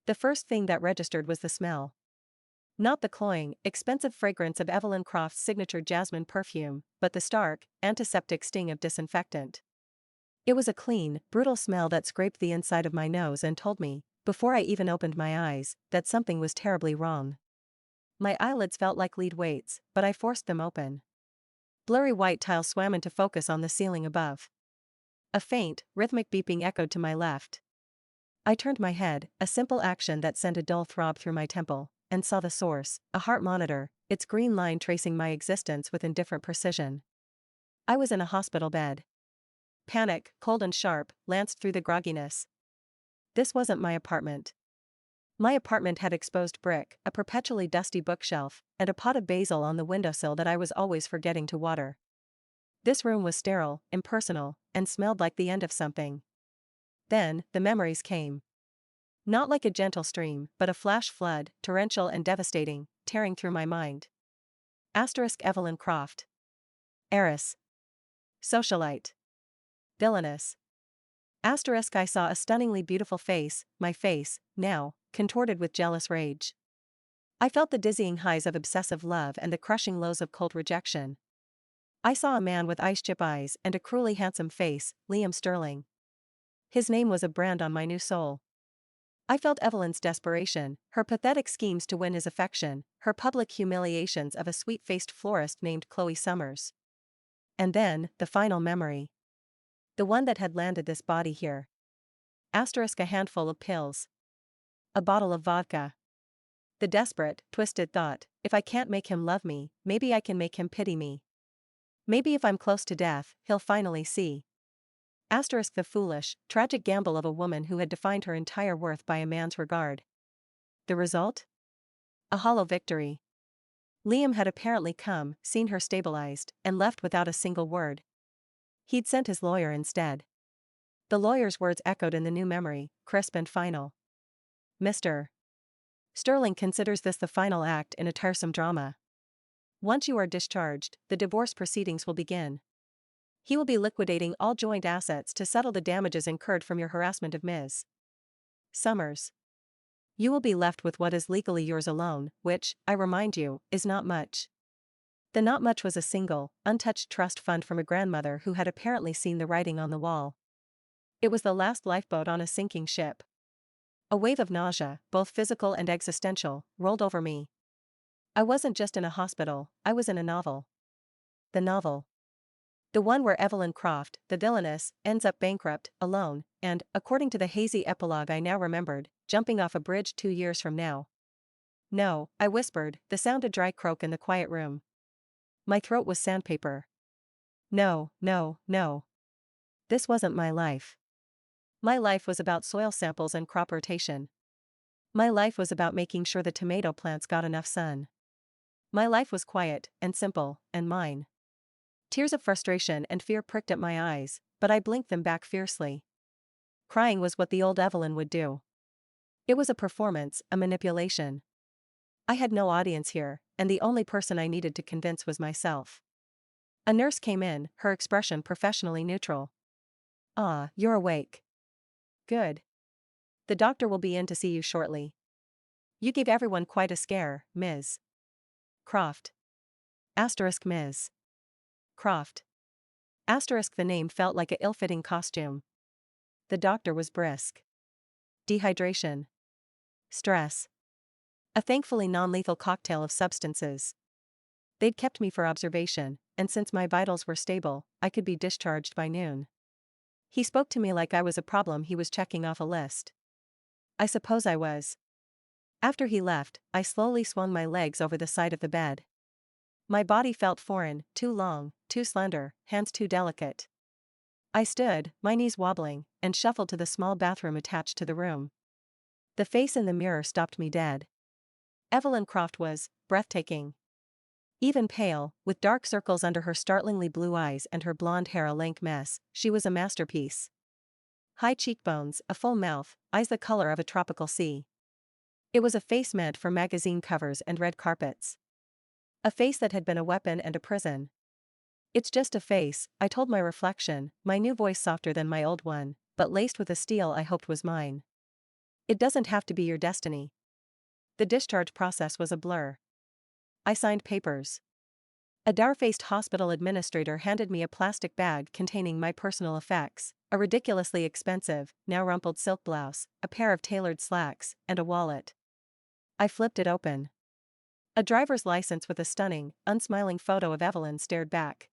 The first thing that registered was the smell. Not the cloying, expensive fragrance of Evelyn Croft's signature jasmine perfume, but the stark, antiseptic sting of disinfectant. It was a clean, brutal smell that scraped the inside of my nose and told me, before I even opened my eyes, that something was terribly wrong. My eyelids felt like lead weights, but I forced them open. Blurry white tiles swam into focus on the ceiling above. A faint, rhythmic beeping echoed to my left. I turned my head, a simple action that sent a dull throb through my temple, and saw the source, a heart monitor, its green line tracing my existence with indifferent precision. I was in a hospital bed. Panic, cold and sharp, lanced through the grogginess. This wasn't my apartment. My apartment had exposed brick, a perpetually dusty bookshelf, and a pot of basil on the windowsill that I was always forgetting to water. This room was sterile, impersonal, and smelled like the end of something. Then, the memories came. Not like a gentle stream, but a flash flood, torrential and devastating, tearing through my mind. Evelyn Croft. Heiress. Socialite. Villainess. I saw a stunningly beautiful face, my face, now, contorted with jealous rage. I felt the dizzying highs of obsessive love and the crushing lows of cold rejection. I saw a man with ice chip eyes and a cruelly handsome face, Liam Sterling. His name was a brand on my new soul. I felt Evelyn's desperation, her pathetic schemes to win his affection, her public humiliations of a sweet-faced florist named Chloe Summers. And then, the final memory. The one that had landed this body here. A handful of pills. A bottle of vodka. The desperate, twisted thought, if I can't make him love me, maybe I can make him pity me. Maybe if I'm close to death, he'll finally see. The foolish, tragic gamble of a woman who had defined her entire worth by a man's regard. The result? A hollow victory. Liam had apparently come, seen her stabilized, and left without a single word. He'd sent his lawyer instead. The lawyer's words echoed in the new memory, crisp and final. Mr. Sterling considers this the final act in a tiresome drama. Once you are discharged, the divorce proceedings will begin. He will be liquidating all joint assets to settle the damages incurred from your harassment of Ms. Summers. You will be left with what is legally yours alone, which, I remind you, is not much. The not much was a single, untouched trust fund from a grandmother who had apparently seen the writing on the wall. It was the last lifeboat on a sinking ship. A wave of nausea, both physical and existential, rolled over me. I wasn't just in a hospital, I was in a novel. The novel. The one where Evelyn Croft, the villainess, ends up bankrupt, alone, and, according to the hazy epilogue I now remembered, jumping off a bridge 2 years from now. No, I whispered, the sound a dry croak in the quiet room. My throat was sandpaper. No, no, no. This wasn't my life. My life was about soil samples and crop rotation. My life was about making sure the tomato plants got enough sun. My life was quiet, and simple, and mine. Tears of frustration and fear pricked at my eyes, but I blinked them back fiercely. Crying was what the old Evelyn would do. It was a performance, a manipulation. I had no audience here, and the only person I needed to convince was myself. A nurse came in, her expression professionally neutral. Ah, you're awake. Good. The doctor will be in to see you shortly. You gave everyone quite a scare, Ms. Croft. Ms. Croft. The name felt like a ill-fitting costume. The doctor was brisk. Dehydration. Stress. A thankfully non-lethal cocktail of substances. They'd kept me for observation, and since my vitals were stable, I could be discharged by noon. He spoke to me like I was a problem he was checking off a list. I suppose I was. After he left, I slowly swung my legs over the side of the bed. My body felt foreign, too long, too slender, hands too delicate. I stood, my knees wobbling, and shuffled to the small bathroom attached to the room. The face in the mirror stopped me dead. Evelyn Croft was breathtaking. Even pale, with dark circles under her startlingly blue eyes and her blonde hair a lank mess, she was a masterpiece. High cheekbones, a full mouth, eyes the color of a tropical sea. It was a face meant for magazine covers and red carpets. A face that had been a weapon and a prison. It's just a face, I told my reflection, my new voice softer than my old one, but laced with a steel I hoped was mine. It doesn't have to be your destiny. The discharge process was a blur. I signed papers. A dour-faced hospital administrator handed me a plastic bag containing my personal effects, a ridiculously expensive, now rumpled silk blouse, a pair of tailored slacks, and a wallet. I flipped it open. A driver's license with a stunning, unsmiling photo of Evelyn stared back.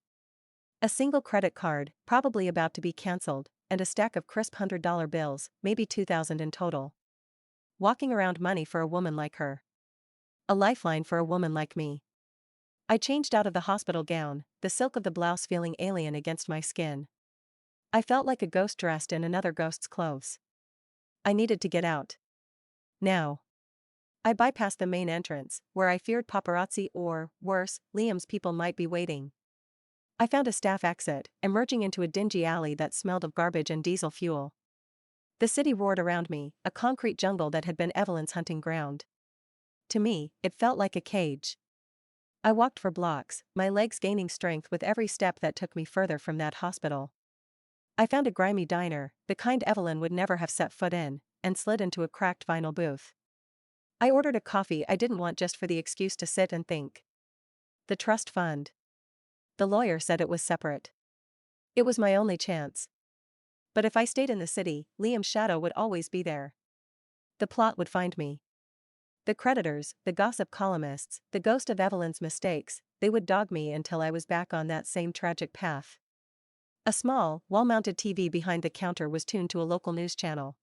A single credit card, probably about to be cancelled, and a stack of crisp $100 bills, maybe 2,000 in total. Walking around money for a woman like her. A lifeline for a woman like me. I changed out of the hospital gown, the silk of the blouse feeling alien against my skin. I felt like a ghost dressed in another ghost's clothes. I needed to get out. Now. I bypassed the main entrance, where I feared paparazzi or, worse, Liam's people might be waiting. I found a staff exit, emerging into a dingy alley that smelled of garbage and diesel fuel. The city roared around me, a concrete jungle that had been Evelyn's hunting ground. To me, it felt like a cage. I walked for blocks, my legs gaining strength with every step that took me further from that hospital. I found a grimy diner, the kind Evelyn would never have set foot in, and slid into a cracked vinyl booth. I ordered a coffee I didn't want just for the excuse to sit and think. The trust fund. The lawyer said it was separate. It was my only chance. But if I stayed in the city, Liam's shadow would always be there. The plot would find me. The creditors, the gossip columnists, the ghost of Evelyn's mistakes, they would dog me until I was back on that same tragic path. A small, wall-mounted TV behind the counter was tuned to a local news channel.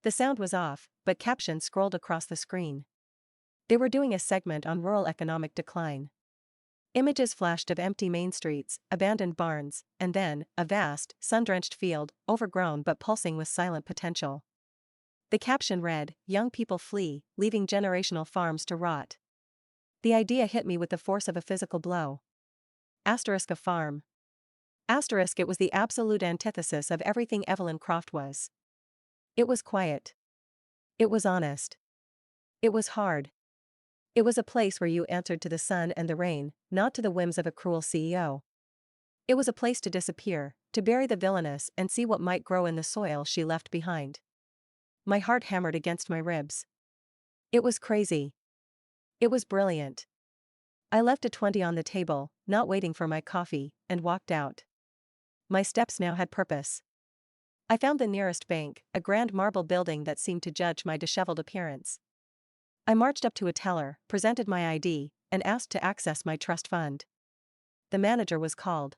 The sound was off, but captions scrolled across the screen. They were doing a segment on rural economic decline. Images flashed of empty main streets, abandoned barns, and then, a vast, sun-drenched field, overgrown but pulsing with silent potential. The caption read, "Young people flee, leaving generational farms to rot." The idea hit me with the force of a physical blow. Asterisk a farm. Asterisk it was the absolute antithesis of everything Evelyn Croft was. It was quiet. It was honest. It was hard. It was a place where you answered to the sun and the rain, not to the whims of a cruel CEO. It was a place to disappear, to bury the villainess and see what might grow in the soil she left behind. My heart hammered against my ribs. It was crazy. It was brilliant. I left a 20 on the table, not waiting for my coffee, and walked out. My steps now had purpose. I found the nearest bank, a grand marble building that seemed to judge my disheveled appearance. I marched up to a teller, presented my ID, and asked to access my trust fund. The manager was called.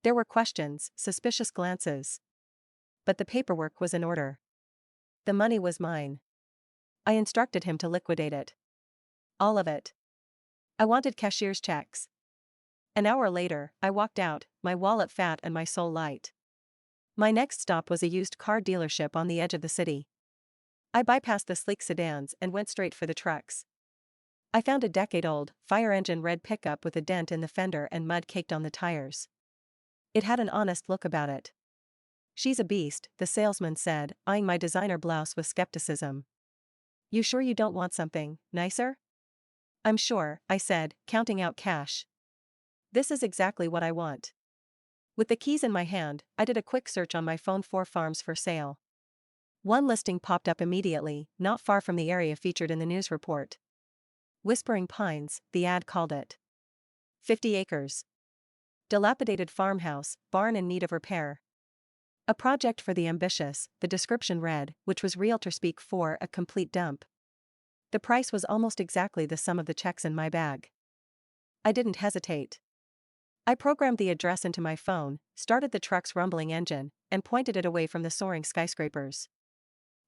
There were questions, suspicious glances. But the paperwork was in order. The money was mine. I instructed him to liquidate it. All of it. I wanted cashier's checks. An hour later, I walked out, my wallet fat and my soul light. My next stop was a used car dealership on the edge of the city. I bypassed the sleek sedans and went straight for the trucks. I found a decade-old, fire-engine red pickup with a dent in the fender and mud caked on the tires. It had an honest look about it. "She's a beast," the salesman said, eyeing my designer blouse with skepticism. "You sure you don't want something nicer?" "I'm sure," I said, counting out cash. "This is exactly what I want." With the keys in my hand, I did a quick search on my phone for farms for sale. One listing popped up immediately, not far from the area featured in the news report. Whispering Pines, the ad called it. 50 acres. Dilapidated farmhouse, barn in need of repair. A project for the ambitious, the description read, which was realtor speak for a complete dump. The price was almost exactly the sum of the checks in my bag. I didn't hesitate. I programmed the address into my phone, started the truck's rumbling engine, and pointed it away from the soaring skyscrapers.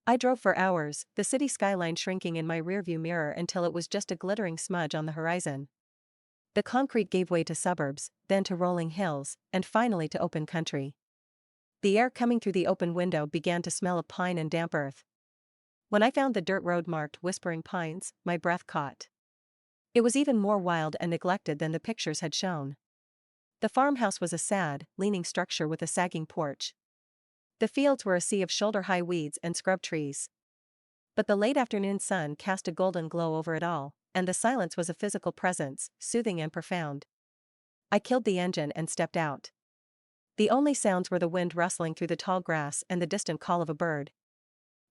I drove for hours, the city skyline shrinking in my rearview mirror until it was just a glittering smudge on the horizon. The concrete gave way to suburbs, then to rolling hills, and finally to open country. The air coming through the open window began to smell of pine and damp earth. When I found the dirt road marked Whispering Pines, my breath caught. It was even more wild and neglected than the pictures had shown. The farmhouse was a sad, leaning structure with a sagging porch. The fields were a sea of shoulder-high weeds and scrub trees. But the late afternoon sun cast a golden glow over it all, and the silence was a physical presence, soothing and profound. I killed the engine and stepped out. The only sounds were the wind rustling through the tall grass and the distant call of a bird.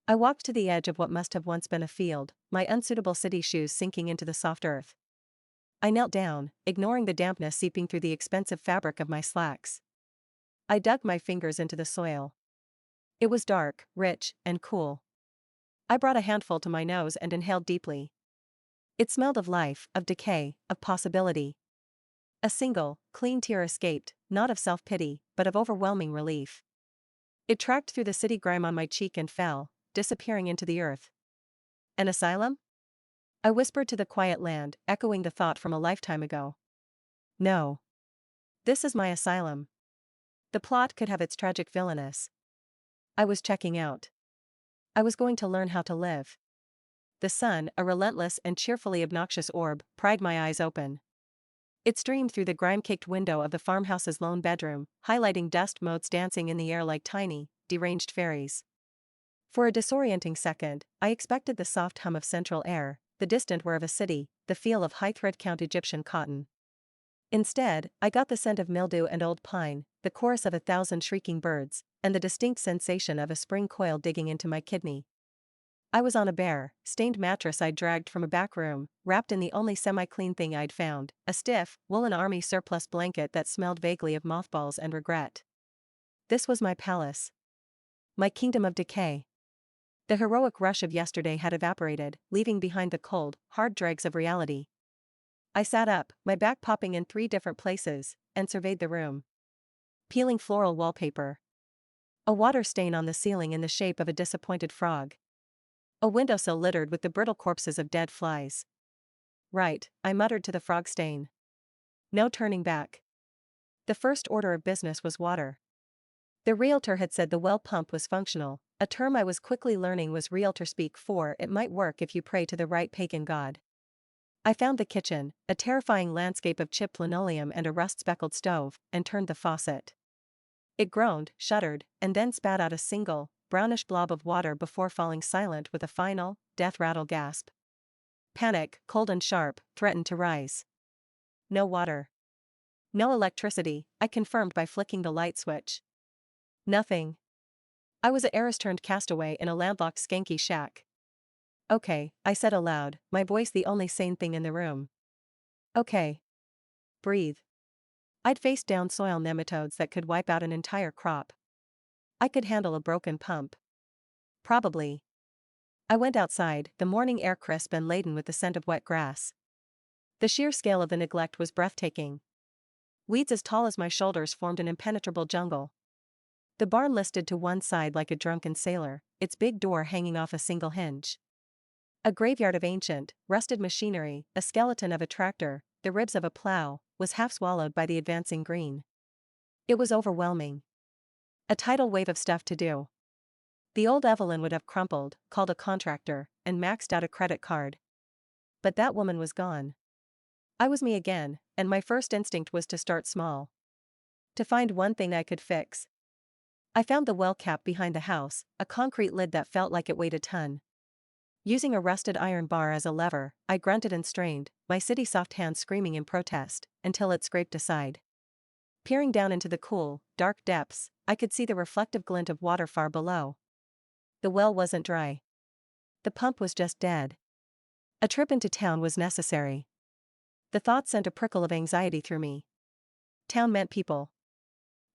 I walked to the edge of what must have once been a field, my unsuitable city shoes sinking into the soft earth. I knelt down, ignoring the dampness seeping through the expensive fabric of my slacks. I dug my fingers into the soil. It was dark, rich, and cool. I brought a handful to my nose and inhaled deeply. It smelled of life, of decay, of possibility. A single, clean tear escaped, not of self-pity, but of overwhelming relief. It tracked through the city grime on my cheek and fell, disappearing into the earth. An asylum? I whispered to the quiet land, echoing the thought from a lifetime ago. No. This is my asylum. The plot could have its tragic villainess. I was checking out. I was going to learn how to live. The sun, a relentless and cheerfully obnoxious orb, pried my eyes open. It streamed through the grime-caked window of the farmhouse's lone bedroom, highlighting dust motes dancing in the air like tiny, deranged fairies. For a disorienting second, I expected the soft hum of central air, the distant whir of a city, the feel of high-thread-count Egyptian cotton. Instead, I got the scent of mildew and old pine, the chorus of 1,000 shrieking birds, and the distinct sensation of a spring coil digging into my kidney. I was on a bare, stained mattress I'd dragged from a back room, wrapped in the only semi-clean thing I'd found, a stiff, woolen army surplus blanket that smelled vaguely of mothballs and regret. This was my palace. My kingdom of decay. The heroic rush of yesterday had evaporated, leaving behind the cold, hard dregs of reality. I sat up, my back popping in 3 different places, and surveyed the room. Peeling floral wallpaper. A water stain on the ceiling in the shape of a disappointed frog. A windowsill littered with the brittle corpses of dead flies. Right, I muttered to the frog stain. No turning back. The first order of business was water. The realtor had said the well pump was functional, a term I was quickly learning was realtor speak for it might work if you pray to the right pagan god. I found the kitchen, a terrifying landscape of chipped linoleum and a rust-speckled stove, and turned the faucet. It groaned, shuddered, and then spat out a single, brownish blob of water before falling silent with a final, death-rattle gasp. Panic, cold and sharp, threatened to rise. No water. No electricity, I confirmed by flicking the light switch. Nothing. I was a heiress-turned castaway in a landlocked skanky shack. Okay, I said aloud, my voice the only sane thing in the room. Okay. Breathe. I'd faced down soil nematodes that could wipe out an entire crop. I could handle a broken pump. Probably. I went outside, the morning air crisp and laden with the scent of wet grass. The sheer scale of the neglect was breathtaking. Weeds as tall as my shoulders formed an impenetrable jungle. The barn listed to one side like a drunken sailor, its big door hanging off a single hinge. A graveyard of ancient, rusted machinery, a skeleton of a tractor, the ribs of a plow, was half swallowed by the advancing green. It was overwhelming. A tidal wave of stuff to do. The old Evelyn would have crumpled, called a contractor, and maxed out a credit card. But that woman was gone. I was me again, and my first instinct was to start small. To find one thing I could fix. I found the well cap behind the house, a concrete lid that felt like it weighed a ton. Using a rusted iron bar as a lever, I grunted and strained, my city-soft hand screaming in protest, until it scraped aside. Peering down into the cool, dark depths, I could see the reflective glint of water far below. The well wasn't dry. The pump was just dead. A trip into town was necessary. The thought sent a prickle of anxiety through me. Town meant people.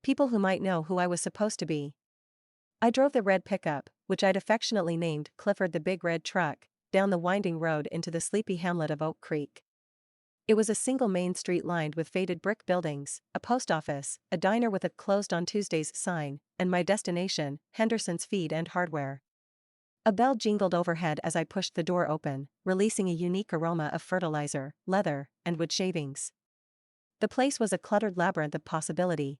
People who might know who I was supposed to be. I drove the red pickup, which I'd affectionately named Clifford the Big Red Truck, down the winding road into the sleepy hamlet of Oak Creek. It was a single main street lined with faded brick buildings, a post office, a diner with a closed on Tuesdays sign, and my destination, Henderson's Feed and Hardware. A bell jingled overhead as I pushed the door open, releasing a unique aroma of fertilizer, leather, and wood shavings. The place was a cluttered labyrinth of possibility.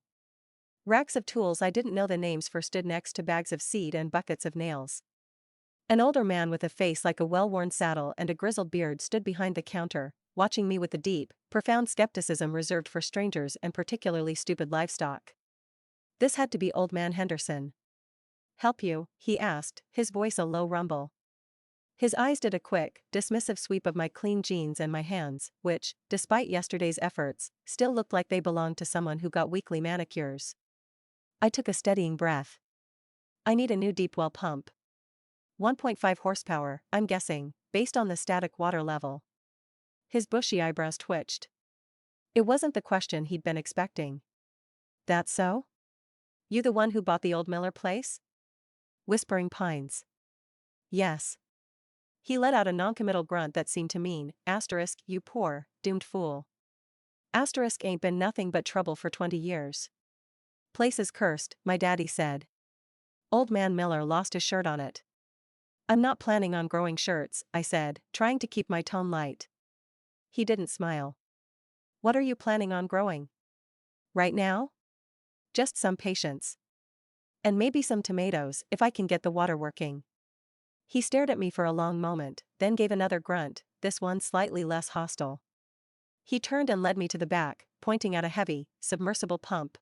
Racks of tools I didn't know the names for stood next to bags of seed and buckets of nails. An older man with a face like a well-worn saddle and a grizzled beard stood behind the counter, watching me with the deep, profound skepticism reserved for strangers and particularly stupid livestock. This had to be Old Man Henderson. "Help you?" he asked, his voice a low rumble. His eyes did a quick, dismissive sweep of my clean jeans and my hands, which, despite yesterday's efforts, still looked like they belonged to someone who got weekly manicures. I took a steadying breath. I need a new deep well pump. 1.5 horsepower, I'm guessing, based on the static water level. His bushy eyebrows twitched. It wasn't the question he'd been expecting. That so? You the one who bought the old Miller place? Whispering Pines. Yes. He let out a noncommittal grunt that seemed to mean, you poor, doomed fool. Ain't been nothing but trouble for 20 years. Place is cursed, my daddy said. Old man Miller lost his shirt on it. I'm not planning on growing shirts, I said, trying to keep my tone light. He didn't smile. What are you planning on growing? Right now? Just some patience. And maybe some tomatoes if I can get the water working. He stared at me for a long moment, then gave another grunt, this one slightly less hostile. He turned and led me to the back, pointing at a heavy, submersible pump.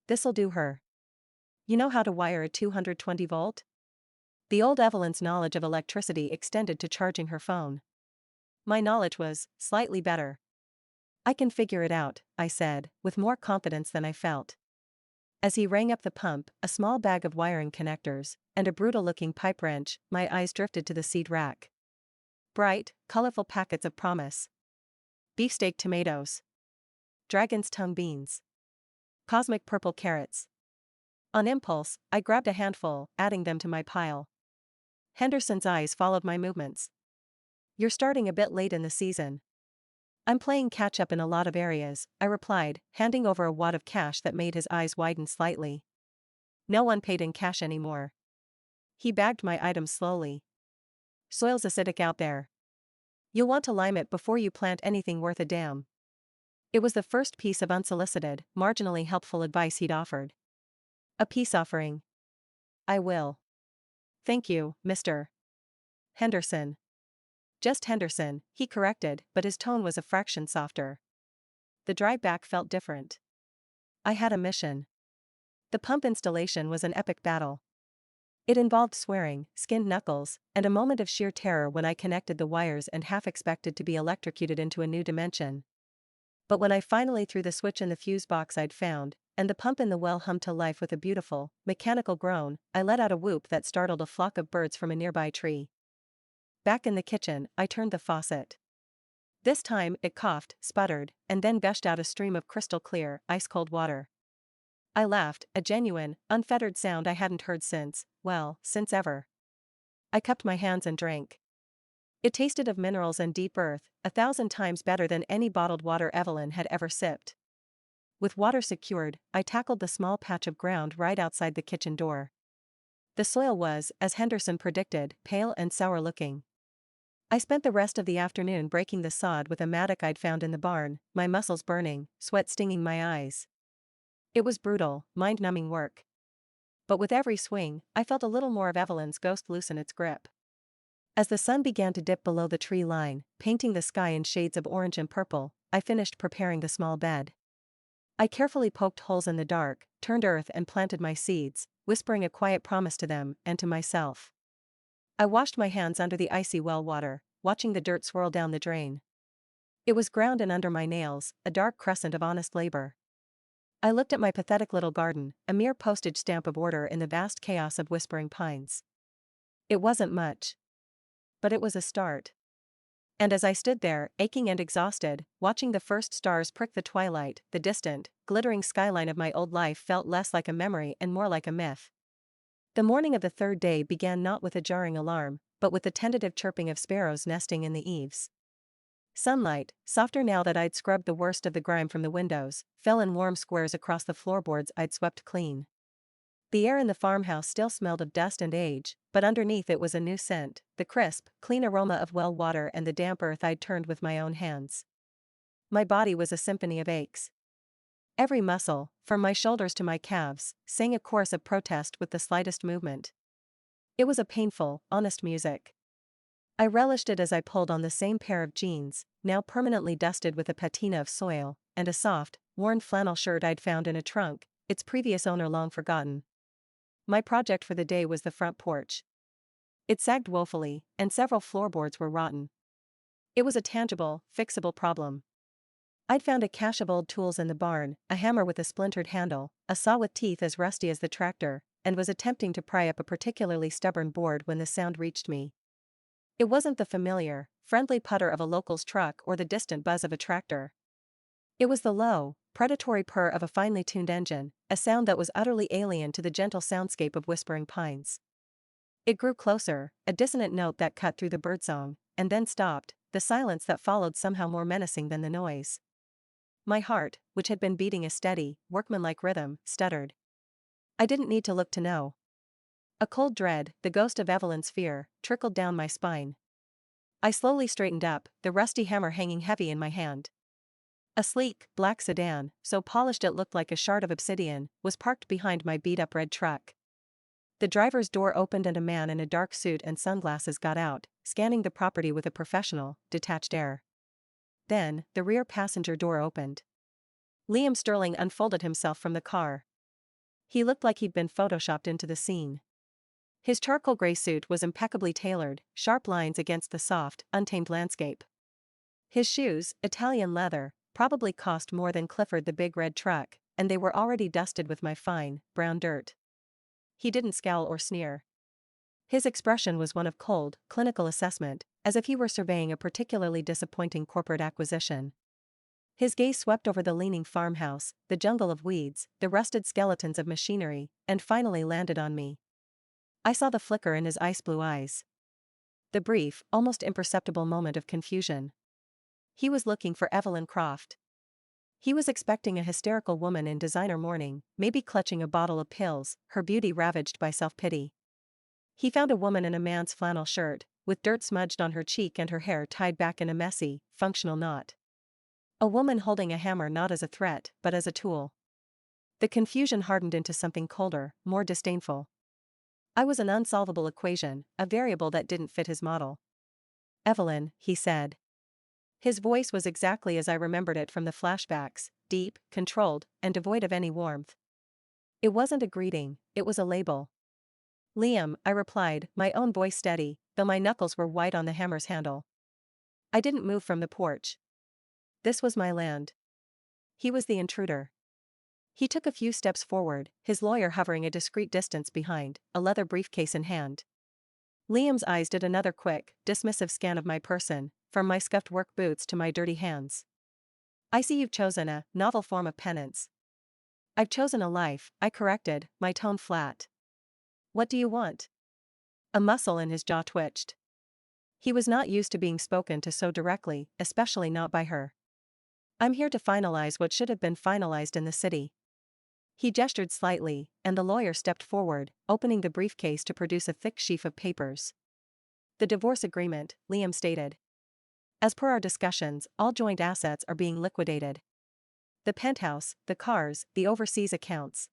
This'll do her. You know how to wire a 220 volt? The old Evelyn's knowledge of electricity extended to charging her phone. My knowledge was slightly better. I can figure it out, I said, with more confidence than I felt. As he rang up the pump, a small bag of wiring connectors, and a brutal-looking pipe wrench, my eyes drifted to the seed rack. Bright, colorful packets of promise. Beefsteak tomatoes. Dragon's tongue beans. Cosmic purple carrots. On impulse, I grabbed a handful, adding them to my pile. Henderson's eyes followed my movements. You're starting a bit late in the season. I'm playing catch-up in a lot of areas, I replied, handing over a wad of cash that made his eyes widen slightly. No one paid in cash anymore. He bagged my items slowly. Soil's acidic out there. You'll want to lime it before you plant anything worth a damn. It was the first piece of unsolicited, marginally helpful advice he'd offered. A peace offering. I will. Thank you, Mr. Henderson. Just Henderson, he corrected, but his tone was a fraction softer. The drive back felt different. I had a mission. The pump installation was an epic battle. It involved swearing, skinned knuckles, and a moment of sheer terror when I connected the wires and half expected to be electrocuted into a new dimension. But when I finally threw the switch in the fuse box I'd found, and the pump in the well hummed to life with a beautiful, mechanical groan, I let out a whoop that startled a flock of birds from a nearby tree. Back in the kitchen, I turned the faucet. This time, it coughed, sputtered, and then gushed out a stream of crystal-clear, ice-cold water. I laughed, a genuine, unfettered sound I hadn't heard since ever. I cupped my hands and drank. It tasted of minerals and deep earth, 1,000 times better than any bottled water Evelyn had ever sipped. With water secured, I tackled the small patch of ground right outside the kitchen door. The soil was, as Henderson predicted, pale and sour-looking. I spent the rest of the afternoon breaking the sod with a mattock I'd found in the barn, my muscles burning, sweat stinging my eyes. It was brutal, mind-numbing work. But with every swing, I felt a little more of Evelyn's ghost loosen its grip. As the sun began to dip below the tree line, painting the sky in shades of orange and purple, I finished preparing the small bed. I carefully poked holes in the dark, turned earth and planted my seeds, whispering a quiet promise to them and to myself. I washed my hands under the icy well water, watching the dirt swirl down the drain. It was ground in under my nails, a dark crescent of honest labor. I looked at my pathetic little garden, a mere postage stamp of order in the vast chaos of whispering pines. It wasn't much. But it was a start. And as I stood there, aching and exhausted, watching the first stars prick the twilight, the distant, glittering skyline of my old life felt less like a memory and more like a myth. The morning of the third day began not with a jarring alarm, but with the tentative chirping of sparrows nesting in the eaves. Sunlight, softer now that I'd scrubbed the worst of the grime from the windows, fell in warm squares across the floorboards I'd swept clean. The air in the farmhouse still smelled of dust and age, but underneath it was a new scent, the crisp, clean aroma of well water and the damp earth I'd turned with my own hands. My body was a symphony of aches. Every muscle, from my shoulders to my calves, sang a chorus of protest with the slightest movement. It was a painful, honest music. I relished it as I pulled on the same pair of jeans, now permanently dusted with a patina of soil, and a soft, worn flannel shirt I'd found in a trunk, its previous owner long forgotten. My project for the day was the front porch. It sagged woefully, and several floorboards were rotten. It was a tangible, fixable problem. I'd found a cache of old tools in the barn, a hammer with a splintered handle, a saw with teeth as rusty as the tractor, and was attempting to pry up a particularly stubborn board when the sound reached me. It wasn't the familiar, friendly putter of a local's truck or the distant buzz of a tractor. It was the low, predatory purr of a finely tuned engine, a sound that was utterly alien to the gentle soundscape of whispering pines. It grew closer, a dissonant note that cut through the birdsong, and then stopped, the silence that followed somehow more menacing than the noise. My heart, which had been beating a steady, workmanlike rhythm, stuttered. I didn't need to look to know. A cold dread, the ghost of Evelyn's fear, trickled down my spine. I slowly straightened up, the rusty hammer hanging heavy in my hand. A sleek, black sedan, so polished it looked like a shard of obsidian, was parked behind my beat-up red truck. The driver's door opened and a man in a dark suit and sunglasses got out, scanning the property with a professional, detached air. Then, the rear passenger door opened. Liam Sterling unfolded himself from the car. He looked like he'd been photoshopped into the scene. His charcoal gray suit was impeccably tailored, sharp lines against the soft, untamed landscape. His shoes, Italian leather, probably cost more than Clifford the big red truck, and they were already dusted with my fine, brown dirt. He didn't scowl or sneer. His expression was one of cold, clinical assessment, as if he were surveying a particularly disappointing corporate acquisition. His gaze swept over the leaning farmhouse, the jungle of weeds, the rusted skeletons of machinery, and finally landed on me. I saw the flicker in his ice blue eyes. The brief, almost imperceptible moment of confusion. He was looking for Evelyn Croft. He was expecting a hysterical woman in designer mourning, maybe clutching a bottle of pills, her beauty ravaged by self-pity. He found a woman in a man's flannel shirt, with dirt smudged on her cheek and her hair tied back in a messy, functional knot. A woman holding a hammer not as a threat, but as a tool. The confusion hardened into something colder, more disdainful. I was an unsolvable equation, a variable that didn't fit his model. "Evelyn," he said. His voice was exactly as I remembered it from the flashbacks, deep, controlled, and devoid of any warmth. It wasn't a greeting, it was a label. "Liam," I replied, my own voice steady, though my knuckles were white on the hammer's handle. I didn't move from the porch. This was my land. He was the intruder. He took a few steps forward, his lawyer hovering a discreet distance behind, a leather briefcase in hand. Liam's eyes did another quick, dismissive scan of my person, from my scuffed work boots to my dirty hands. "I see you've chosen a novel form of penance." "I've chosen a life," I corrected, my tone flat. "What do you want?" A muscle in his jaw twitched. He was not used to being spoken to so directly, especially not by her. "I'm here to finalize what should have been finalized in the city." He gestured slightly, and the lawyer stepped forward, opening the briefcase to produce a thick sheaf of papers. "The divorce agreement," Liam stated. "As per our discussions, all joint assets are being liquidated. The penthouse, the cars, the overseas accounts.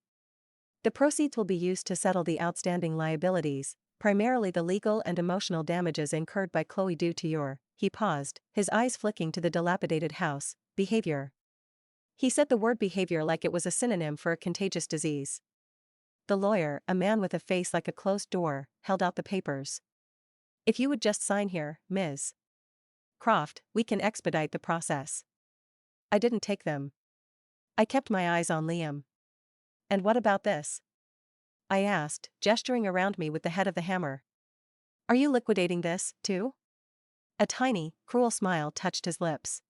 The proceeds will be used to settle the outstanding liabilities, primarily the legal and emotional damages incurred by Chloe due to your," he paused, his eyes flicking to the dilapidated house, "behavior." He said the word behavior like it was a synonym for a contagious disease. The lawyer, a man with a face like a closed door, held out the papers. "If you would just sign here, Ms. Croft, we can expedite the process." I didn't take them. I kept my eyes on Liam. "And what about this?" I asked, gesturing around me with the head of the hammer. "Are you liquidating this, too?" A tiny, cruel smile touched his lips.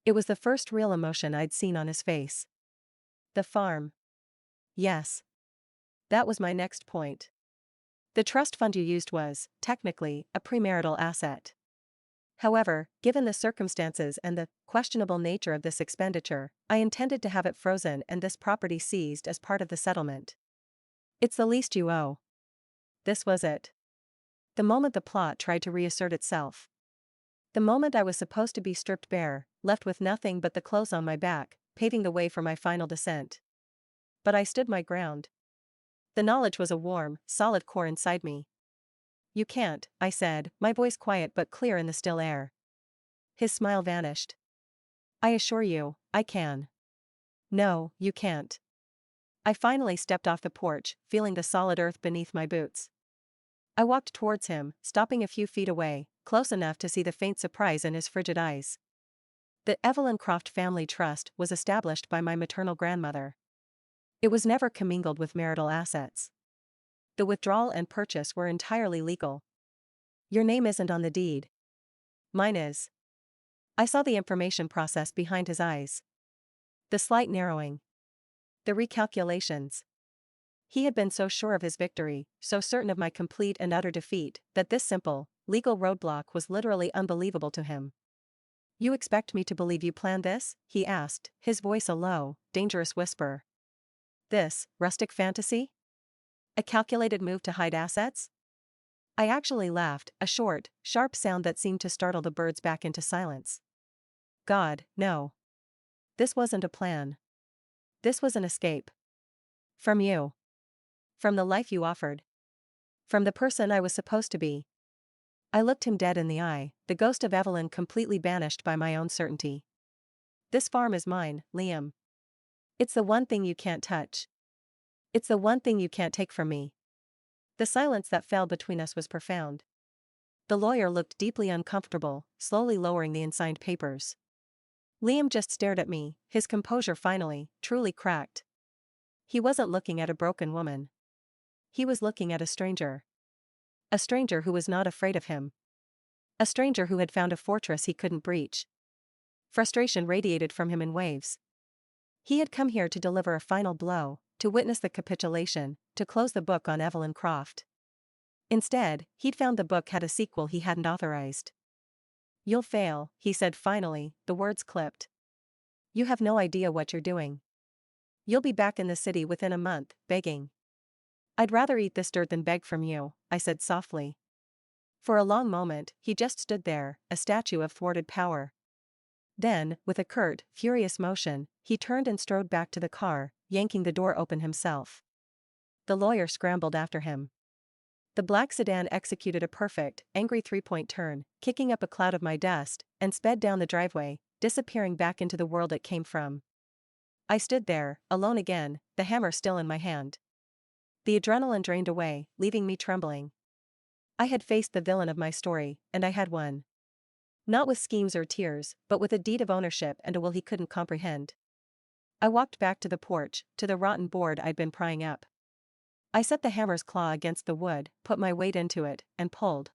It was the first real emotion I'd seen on his face. "The farm." "Yes. That was my next point. The trust fund you used was, technically, a premarital asset. However, given the circumstances and the questionable nature of this expenditure, I intended to have it frozen and this property seized as part of the settlement. It's the least you owe." This was it. The moment the plot tried to reassert itself. The moment I was supposed to be stripped bare, left with nothing but the clothes on my back, paving the way for my final descent. But I stood my ground. The knowledge was a warm, solid core inside me. "You can't," I said, my voice quiet but clear in the still air. His smile vanished. "I assure you, I can." "No, you can't." I finally stepped off the porch, feeling the solid earth beneath my boots. I walked towards him, stopping a few feet away, close enough to see the faint surprise in his frigid eyes. The Evelyn Croft Family Trust was established by my maternal grandmother. It was never commingled with marital assets. The withdrawal and purchase were entirely legal. Your name isn't on the deed. Mine is. I saw the information process behind his eyes. The slight narrowing. The recalculations. He had been so sure of his victory, so certain of my complete and utter defeat, that this simple, legal roadblock was literally unbelievable to him. You expect me to believe you planned this? He asked, his voice a low, dangerous whisper. This, rustic fantasy? A calculated move to hide assets? I actually laughed, a short, sharp sound that seemed to startle the birds back into silence. God, no. This wasn't a plan. This was an escape. From you. From the life you offered. From the person I was supposed to be. I looked him dead in the eye, the ghost of Evelyn completely banished by my own certainty. This farm is mine, Liam. It's the one thing you can't touch. It's the one thing you can't take from me. The silence that fell between us was profound. The lawyer looked deeply uncomfortable, slowly lowering the unsigned papers. Liam just stared at me, his composure finally, truly cracked. He wasn't looking at a broken woman. He was looking at a stranger. A stranger who was not afraid of him. A stranger who had found a fortress he couldn't breach. Frustration radiated from him in waves. He had come here to deliver a final blow, to witness the capitulation, to close the book on Evelyn Croft. Instead, he'd found the book had a sequel he hadn't authorized. You'll fail, he said finally, the words clipped. You have no idea what you're doing. You'll be back in the city within a month, begging. I'd rather eat this dirt than beg from you, I said softly. For a long moment, he just stood there, a statue of thwarted power. Then, with a curt, furious motion, he turned and strode back to the car, yanking the door open himself. The lawyer scrambled after him. The black sedan executed a perfect, angry three-point turn, kicking up a cloud of my dust, and sped down the driveway, disappearing back into the world it came from. I stood there, alone again, the hammer still in my hand. The adrenaline drained away, leaving me trembling. I had faced the villain of my story, and I had won. Not with schemes or tears, but with a deed of ownership and a will he couldn't comprehend. I walked back to the porch, to the rotten board I'd been prying up. I set the hammer's claw against the wood, put my weight into it, and pulled.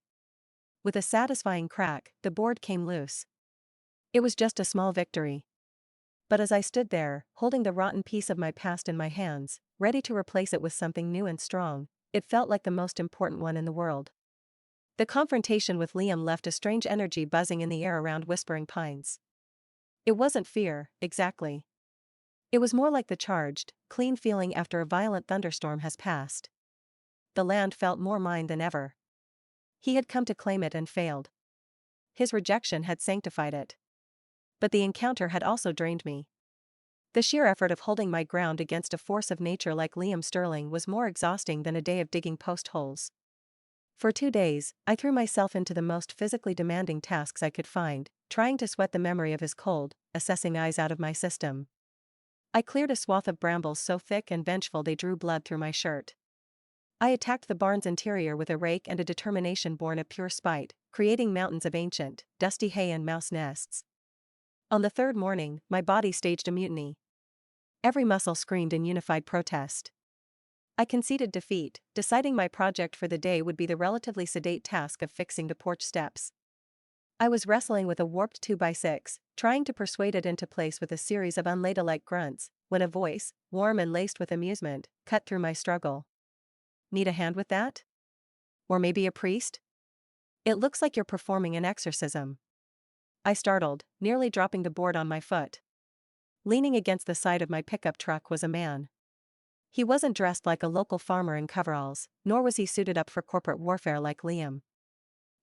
With a satisfying crack, the board came loose. It was just a small victory. But as I stood there, holding the rotten piece of my past in my hands, ready to replace it with something new and strong, it felt like the most important one in the world. The confrontation with Liam left a strange energy buzzing in the air around Whispering Pines. It wasn't fear, exactly. It was more like the charged, clean feeling after a violent thunderstorm has passed. The land felt more mine than ever. He had come to claim it and failed. His rejection had sanctified it. But the encounter had also drained me. The sheer effort of holding my ground against a force of nature like Liam Sterling was more exhausting than a day of digging post holes. For 2 days, I threw myself into the most physically demanding tasks I could find, trying to sweat the memory of his cold, assessing eyes out of my system. I cleared a swath of brambles so thick and vengeful they drew blood through my shirt. I attacked the barn's interior with a rake and a determination born of pure spite, creating mountains of ancient, dusty hay and mouse nests. On the third morning, my body staged a mutiny. Every muscle screamed in unified protest. I conceded defeat, deciding my project for the day would be the relatively sedate task of fixing the porch steps. I was wrestling with a warped 2x6, trying to persuade it into place with a series of unladylike grunts, when a voice, warm and laced with amusement, cut through my struggle. Need a hand with that? Or maybe a priest? It looks like you're performing an exorcism. I startled, nearly dropping the board on my foot. Leaning against the side of my pickup truck was a man. He wasn't dressed like a local farmer in coveralls, nor was he suited up for corporate warfare like Liam.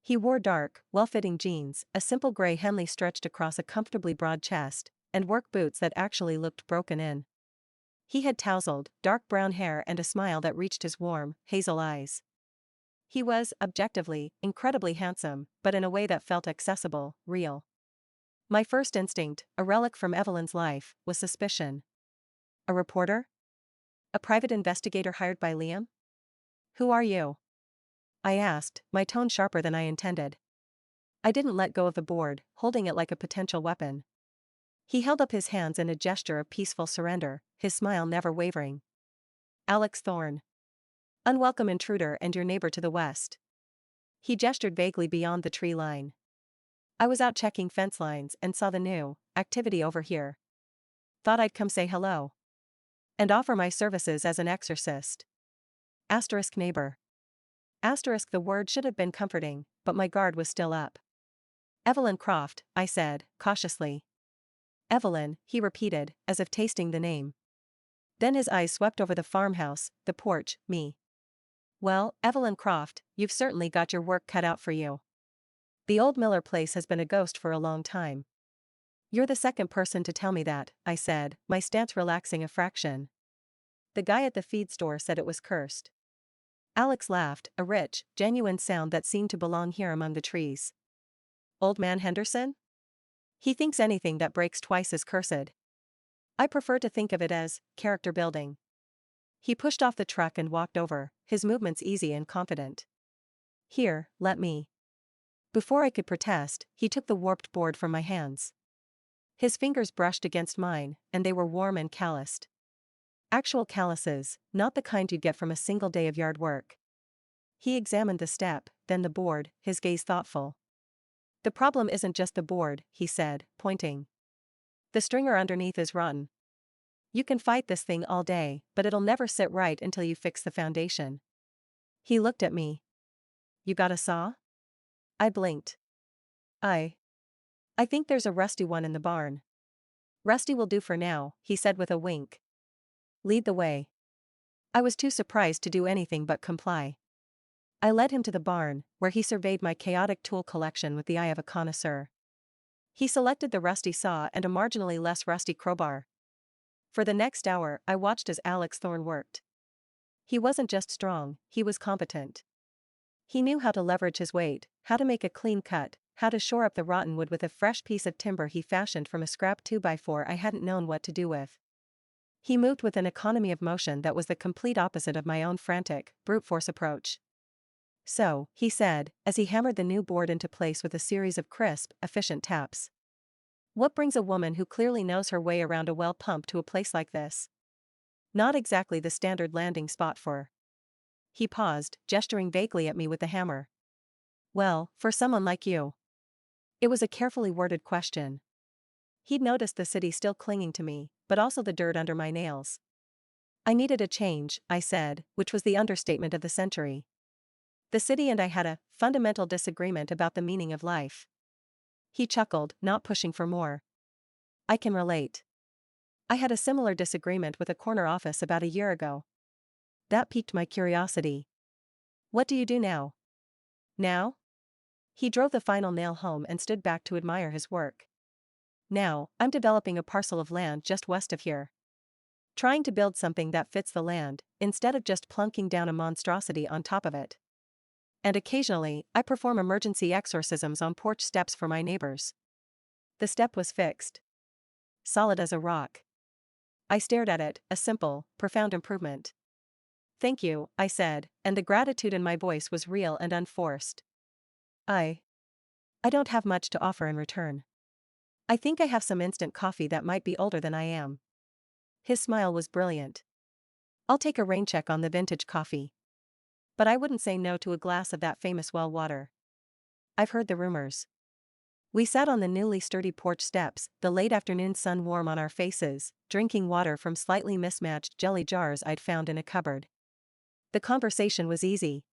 He wore dark, well-fitting jeans, a simple gray Henley stretched across a comfortably broad chest, and work boots that actually looked broken in. He had tousled, dark brown hair and a smile that reached his warm, hazel eyes. He was, objectively, incredibly handsome, but in a way that felt accessible, real. My first instinct, a relic from Evelyn's life, was suspicion. A reporter? A private investigator hired by Liam? Who are you? I asked, my tone sharper than I intended. I didn't let go of the board, holding it like a potential weapon. He held up his hands in a gesture of peaceful surrender, his smile never wavering. Alex Thorne. Unwelcome intruder and your neighbor to the west. He gestured vaguely beyond the tree line. I was out checking fence lines and saw the new activity over here. Thought I'd come say hello. And offer my services as an exorcist. Asterisk neighbor. Asterisk the word should have been comforting, but my guard was still up. Evelyn Croft, I said, cautiously. Evelyn, he repeated, as if tasting the name. Then his eyes swept over the farmhouse, the porch, me. Well, Evelyn Croft, you've certainly got your work cut out for you. The old Miller place has been a ghost for a long time. You're the second person to tell me that, I said, my stance relaxing a fraction. The guy at the feed store said it was cursed. Alex laughed, a rich, genuine sound that seemed to belong here among the trees. Old man Henderson? He thinks anything that breaks twice is cursed. I prefer to think of it as character building. He pushed off the truck and walked over, his movements easy and confident. Here, let me. Before I could protest, he took the warped board from my hands. His fingers brushed against mine, and they were warm and calloused. Actual calluses, not the kind you'd get from a single day of yard work. He examined the step, then the board, his gaze thoughtful. The problem isn't just the board, he said, pointing. The stringer underneath is rotten. You can fight this thing all day, but it'll never sit right until you fix the foundation. He looked at me. You got a saw? I blinked. I think there's a rusty one in the barn. Rusty will do for now, he said with a wink. Lead the way. I was too surprised to do anything but comply. I led him to the barn, where he surveyed my chaotic tool collection with the eye of a connoisseur. He selected the rusty saw and a marginally less rusty crowbar. For the next hour, I watched as Alex Thorne worked. He wasn't just strong, he was competent. He knew how to leverage his weight, how to make a clean cut, how to shore up the rotten wood with a fresh piece of timber he fashioned from a scrap 2x4 I hadn't known what to do with. He moved with an economy of motion that was the complete opposite of my own frantic, brute force approach. So, he said, as he hammered the new board into place with a series of crisp, efficient taps. What brings a woman who clearly knows her way around a well pump to a place like this? Not exactly the standard landing spot for. He paused, gesturing vaguely at me with the hammer. Well, for someone like you. It was a carefully worded question. He'd noticed the city still clinging to me, but also the dirt under my nails. I needed a change, I said, which was the understatement of the century. The city and I had a fundamental disagreement about the meaning of life. He chuckled, not pushing for more. I can relate. I had a similar disagreement with a corner office about a year ago. That piqued my curiosity. What do you do now? Now? He drove the final nail home and stood back to admire his work. Now, I'm developing a parcel of land just west of here. Trying to build something that fits the land, instead of just plunking down a monstrosity on top of it. And occasionally, I perform emergency exorcisms on porch steps for my neighbors. The step was fixed. Solid as a rock. I stared at it, a simple, profound improvement. Thank you, I said, and the gratitude in my voice was real and unforced. I don't have much to offer in return. I think I have some instant coffee that might be older than I am. His smile was brilliant. I'll take a rain check on the vintage coffee. But I wouldn't say no to a glass of that famous well water. I've heard the rumors. We sat on the newly sturdy porch steps, the late afternoon sun warm on our faces, drinking water from slightly mismatched jelly jars I'd found in a cupboard. The conversation was easy.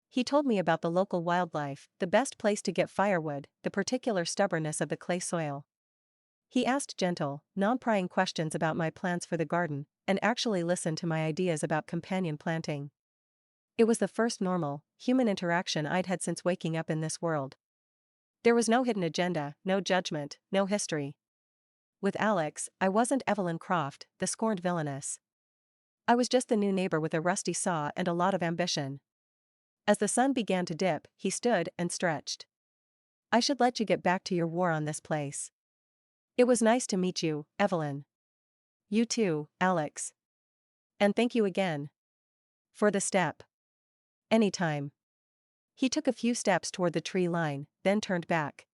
He told me about the local wildlife, the best place to get firewood, the particular stubbornness of the clay soil. He asked gentle, non-prying questions about my plans for the garden, and actually listened to my ideas about companion planting. It was the first normal, human interaction I'd had since waking up in this world. There was no hidden agenda, no judgment, no history. With Alex, I wasn't Evelyn Croft, the scorned villainess. I was just the new neighbor with a rusty saw and a lot of ambition. As the sun began to dip, he stood and stretched. I should let you get back to your war on this place. It was nice to meet you, Evelyn. You too, Alex. And thank you again. For the step. Anytime. He took a few steps toward the tree line, then turned back.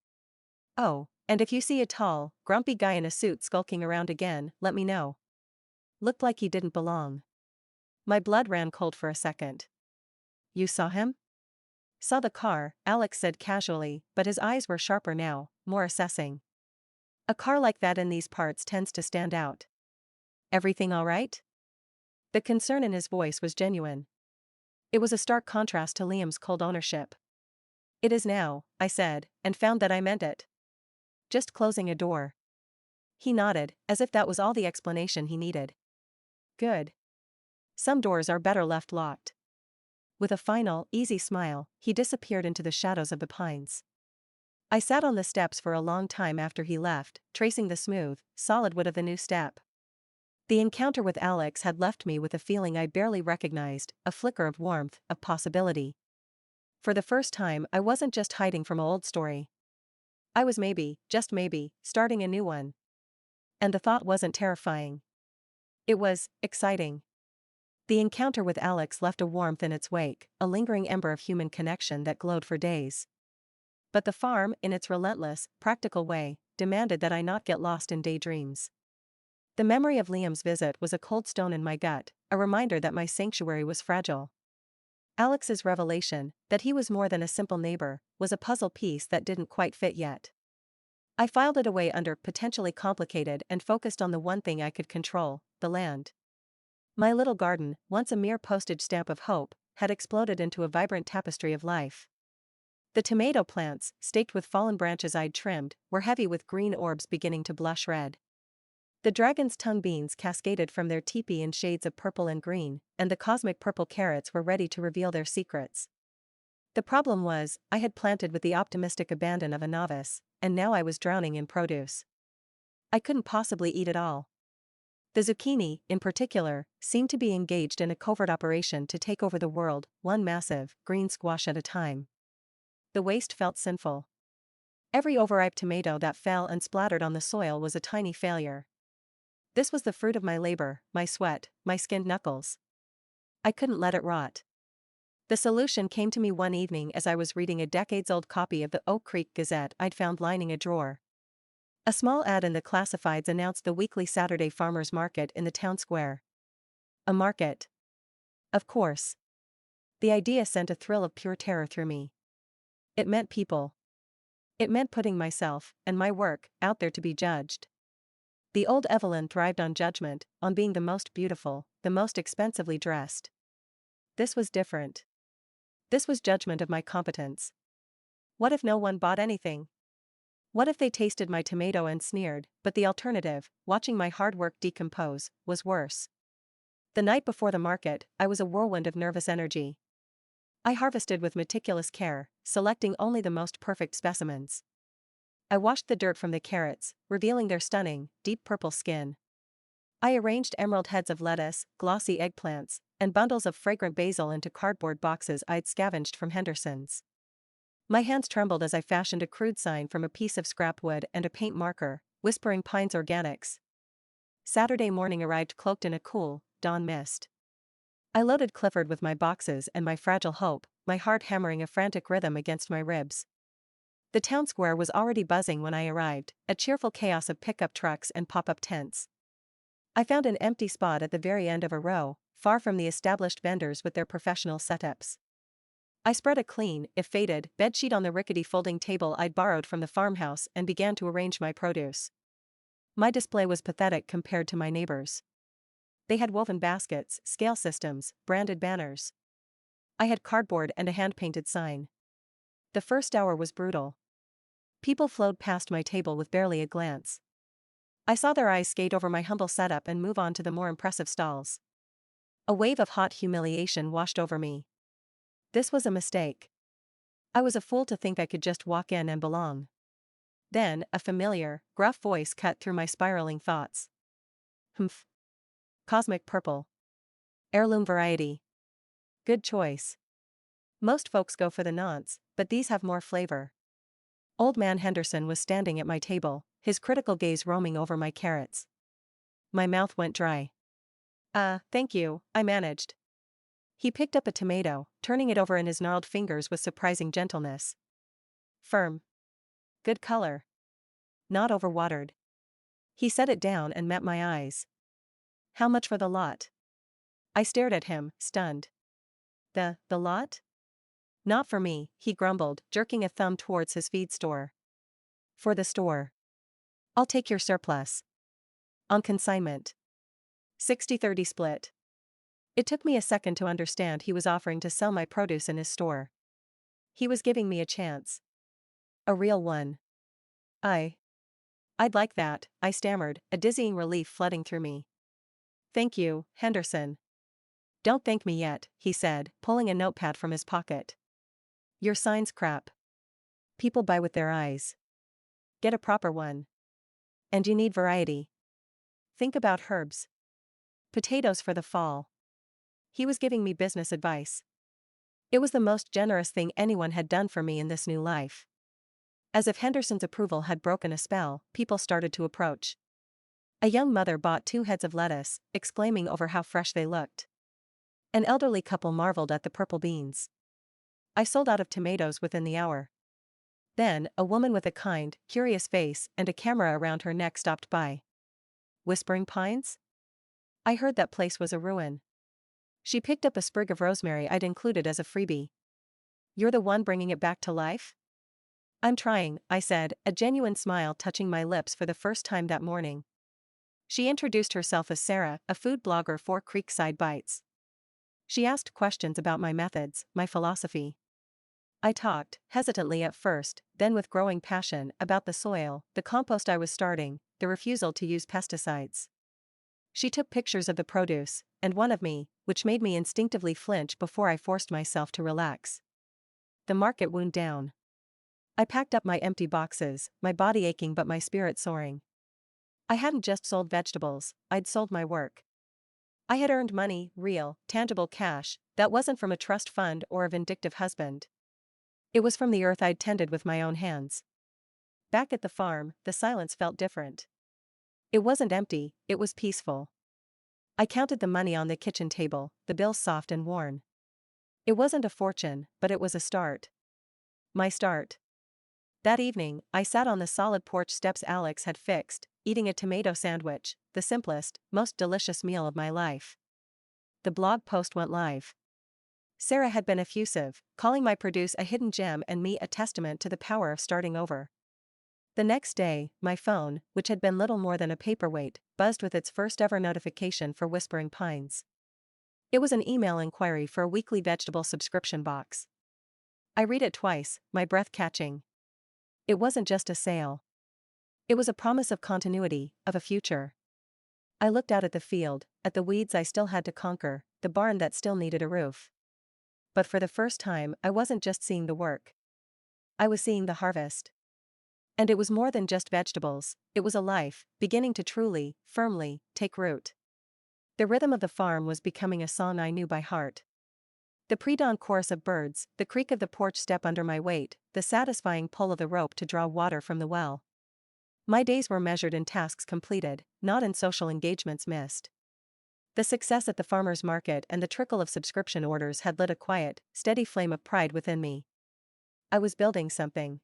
Oh, and if you see a tall, grumpy guy in a suit skulking around again, let me know. Looked like he didn't belong. My blood ran cold for a second. You saw him? Saw the car, Alex said casually, but his eyes were sharper now, more assessing. A car like that in these parts tends to stand out. Everything all right? The concern in his voice was genuine. It was a stark contrast to Liam's cold ownership. It is now, I said, and found that I meant it. Just closing a door. He nodded, as if that was all the explanation he needed. Good. Some doors are better left locked. With a final, easy smile, he disappeared into the shadows of the pines. I sat on the steps for a long time after he left, tracing the smooth, solid wood of the new step. The encounter with Alex had left me with a feeling I barely recognized, a flicker of warmth, of possibility. For the first time, I wasn't just hiding from an old story. I was maybe, just maybe, starting a new one. And the thought wasn't terrifying. It was exciting. The encounter with Alex left a warmth in its wake, a lingering ember of human connection that glowed for days. But the farm, in its relentless, practical way, demanded that I not get lost in daydreams. The memory of Liam's visit was a cold stone in my gut, a reminder that my sanctuary was fragile. Alex's revelation, that he was more than a simple neighbor, was a puzzle piece that didn't quite fit yet. I filed it away under potentially complicated and focused on the one thing I could control, the land. My little garden, once a mere postage stamp of hope, had exploded into a vibrant tapestry of life. The tomato plants, staked with fallen branches I'd trimmed, were heavy with green orbs beginning to blush red. The dragon's tongue beans cascaded from their teepee in shades of purple and green, and the cosmic purple carrots were ready to reveal their secrets. The problem was, I had planted with the optimistic abandon of a novice, and now I was drowning in produce. I couldn't possibly eat it all. The zucchini, in particular, seemed to be engaged in a covert operation to take over the world, one massive, green squash at a time. The waste felt sinful. Every overripe tomato that fell and splattered on the soil was a tiny failure. This was the fruit of my labor, my sweat, my skinned knuckles. I couldn't let it rot. The solution came to me one evening as I was reading a decades-old copy of the Oak Creek Gazette I'd found lining a drawer. A small ad in the classifieds announced the weekly Saturday farmers market in the town square. A market. Of course. The idea sent a thrill of pure terror through me. It meant people. It meant putting myself, and my work, out there to be judged. The old Evelyn thrived on judgment, on being the most beautiful, the most expensively dressed. This was different. This was judgment of my competence. What if no one bought anything? What if they tasted my tomato and sneered, but the alternative, watching my hard work decompose, was worse. The night before the market, I was a whirlwind of nervous energy. I harvested with meticulous care, selecting only the most perfect specimens. I washed the dirt from the carrots, revealing their stunning, deep purple skin. I arranged emerald heads of lettuce, glossy eggplants, and bundles of fragrant basil into cardboard boxes I'd scavenged from Henderson's. My hands trembled as I fashioned a crude sign from a piece of scrap wood and a paint marker, whispering Pines Organics. Saturday morning arrived cloaked in a cool, dawn mist. I loaded Clifford with my boxes and my fragile hope, my heart hammering a frantic rhythm against my ribs. The town square was already buzzing when I arrived, a cheerful chaos of pickup trucks and pop-up tents. I found an empty spot at the very end of a row, far from the established vendors with their professional setups. I spread a clean, if faded, bedsheet on the rickety folding table I'd borrowed from the farmhouse and began to arrange my produce. My display was pathetic compared to my neighbors. They had woven baskets, scale systems, branded banners. I had cardboard and a hand-painted sign. The first hour was brutal. People flowed past my table with barely a glance. I saw their eyes skate over my humble setup and move on to the more impressive stalls. A wave of hot humiliation washed over me. This was a mistake. I was a fool to think I could just walk in and belong. Then, a familiar, gruff voice cut through my spiraling thoughts. Humph. Cosmic purple. Heirloom variety. Good choice. Most folks go for the nonce, but these have more flavor. Old man Henderson was standing at my table, his critical gaze roaming over my carrots. My mouth went dry. Thank you, I managed. He picked up a tomato, turning it over in his gnarled fingers with surprising gentleness. Firm. Good color. Not overwatered. He set it down and met my eyes. How much for the lot? I stared at him, stunned. The lot? Not for me, he grumbled, jerking a thumb towards his feed store. For the store. I'll take your surplus. On consignment. 60-30 split. It took me a second to understand he was offering to sell my produce in his store. He was giving me a chance. A real one. I'd like that, I stammered, a dizzying relief flooding through me. Thank you, Henderson. Don't thank me yet, he said, pulling a notepad from his pocket. Your sign's crap. People buy with their eyes. Get a proper one. And you need variety. Think about herbs. Potatoes for the fall. He was giving me business advice. It was the most generous thing anyone had done for me in this new life. As if Henderson's approval had broken a spell, people started to approach. A young mother bought 2 heads of lettuce, exclaiming over how fresh they looked. An elderly couple marveled at the purple beans. I sold out of tomatoes within the hour. Then, a woman with a kind, curious face and a camera around her neck stopped by. Whispering Pines? I heard that place was a ruin. She picked up a sprig of rosemary I'd included as a freebie. You're the one bringing it back to life? I'm trying, I said, a genuine smile touching my lips for the first time that morning. She introduced herself as Sarah, a food blogger for Creekside Bites. She asked questions about my methods, my philosophy. I talked, hesitantly at first, then with growing passion, about the soil, the compost I was starting, the refusal to use pesticides. She took pictures of the produce, and one of me, which made me instinctively flinch before I forced myself to relax. The market wound down. I packed up my empty boxes, my body aching but my spirit soaring. I hadn't just sold vegetables, I'd sold my work. I had earned money, real, tangible cash, that wasn't from a trust fund or a vindictive husband. It was from the earth I'd tended with my own hands. Back at the farm, the silence felt different. It wasn't empty, it was peaceful. I counted the money on the kitchen table, the bills soft and worn. It wasn't a fortune, but it was a start. My start. That evening, I sat on the solid porch steps Alex had fixed, eating a tomato sandwich, the simplest, most delicious meal of my life. The blog post went live. Sarah had been effusive, calling my produce a hidden gem and me a testament to the power of starting over. The next day, my phone, which had been little more than a paperweight, buzzed with its first ever notification for Whispering Pines. It was an email inquiry for a weekly vegetable subscription box. I read it twice, my breath catching. It wasn't just a sale. It was a promise of continuity, of a future. I looked out at the field, at the weeds I still had to conquer, the barn that still needed a roof. But for the first time, I wasn't just seeing the work. I was seeing the harvest. And it was more than just vegetables, it was a life, beginning to truly, firmly, take root. The rhythm of the farm was becoming a song I knew by heart. The pre-dawn chorus of birds, the creak of the porch step under my weight, the satisfying pull of the rope to draw water from the well. My days were measured in tasks completed, not in social engagements missed. The success at the farmer's market and the trickle of subscription orders had lit a quiet, steady flame of pride within me. I was building something.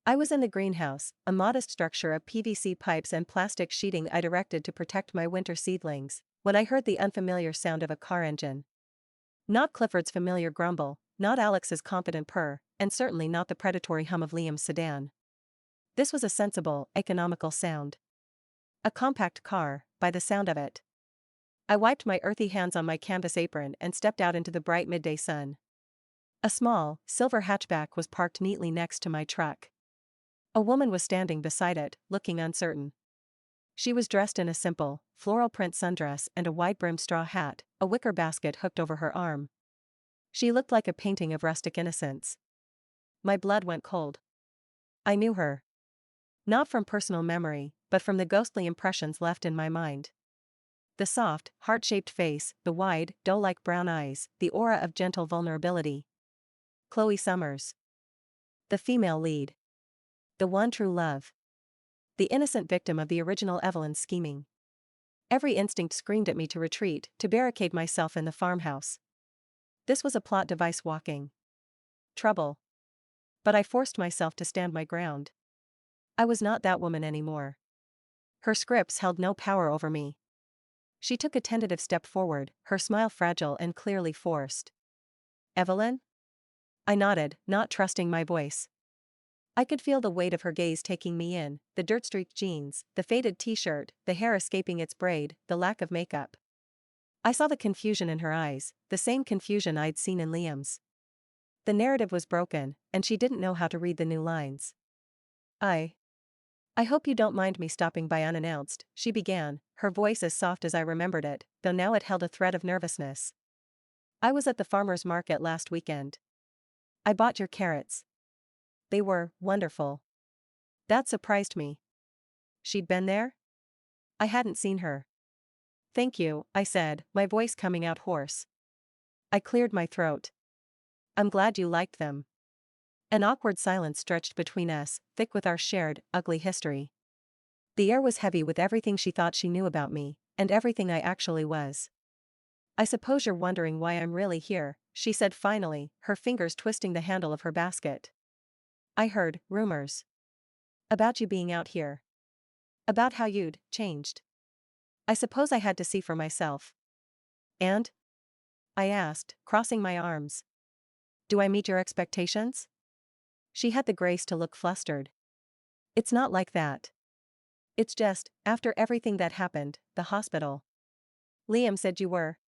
I was in the greenhouse, a modest structure of PVC pipes and plastic sheeting I'd erected to protect my winter seedlings, when I heard the unfamiliar sound of a car engine. Not Clifford's familiar grumble, not Alex's confident purr, and certainly not the predatory hum of Liam's sedan. This was a sensible, economical sound. A compact car, by the sound of it. I wiped my earthy hands on my canvas apron and stepped out into the bright midday sun. A small, silver hatchback was parked neatly next to my truck. A woman was standing beside it, looking uncertain. She was dressed in a simple, floral print sundress and a wide-brimmed straw hat, a wicker basket hooked over her arm. She looked like a painting of rustic innocence. My blood went cold. I knew her. Not from personal memory, but from the ghostly impressions left in my mind. The soft, heart-shaped face, the wide, doe-like brown eyes, the aura of gentle vulnerability. Chloe Summers. The female lead. The one true love. The innocent victim of the original Evelyn's scheming. Every instinct screamed at me to retreat, to barricade myself in the farmhouse. This was a plot device walking. Trouble. But I forced myself to stand my ground. I was not that woman anymore. Her scripts held no power over me. She took a tentative step forward, her smile fragile and clearly forced. Evelyn? I nodded, not trusting my voice. I could feel the weight of her gaze taking me in, the dirt-streaked jeans, the faded t-shirt, the hair escaping its braid, the lack of makeup. I saw the confusion in her eyes, the same confusion I'd seen in Liam's. The narrative was broken, and she didn't know how to read the new lines. I hope you don't mind me stopping by unannounced, she began, her voice as soft as I remembered it, though now it held a thread of nervousness. I was at the farmer's market last weekend. I bought your carrots. They were wonderful. That surprised me. She'd been there? I hadn't seen her. Thank you, I said, my voice coming out hoarse. I cleared my throat. I'm glad you liked them. An awkward silence stretched between us, thick with our shared, ugly history. The air was heavy with everything she thought she knew about me, and everything I actually was. I suppose you're wondering why I'm really here, she said finally, her fingers twisting the handle of her basket. I heard rumors. About you being out here. About how you'd changed. I suppose I had to see for myself. And? I asked, crossing my arms. Do I meet your expectations? She had the grace to look flustered. It's not like that. It's just, after everything that happened, the hospital. Liam said you were.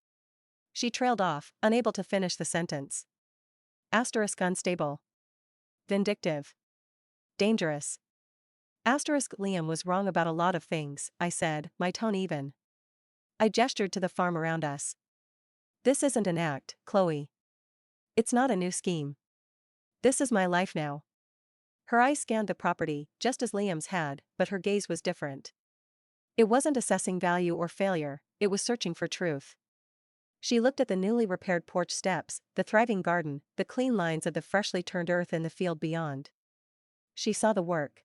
She trailed off, unable to finish the sentence. Asterisk unstable. Vindictive. Dangerous. Asterisk Liam was wrong about a lot of things, I said, my tone even. I gestured to the farm around us. This isn't an act, Chloe. It's not a new scheme. This is my life now. Her eyes scanned the property, just as Liam's had, but her gaze was different. It wasn't assessing value or failure, it was searching for truth. She looked at the newly repaired porch steps, the thriving garden, the clean lines of the freshly turned earth in the field beyond. She saw the work.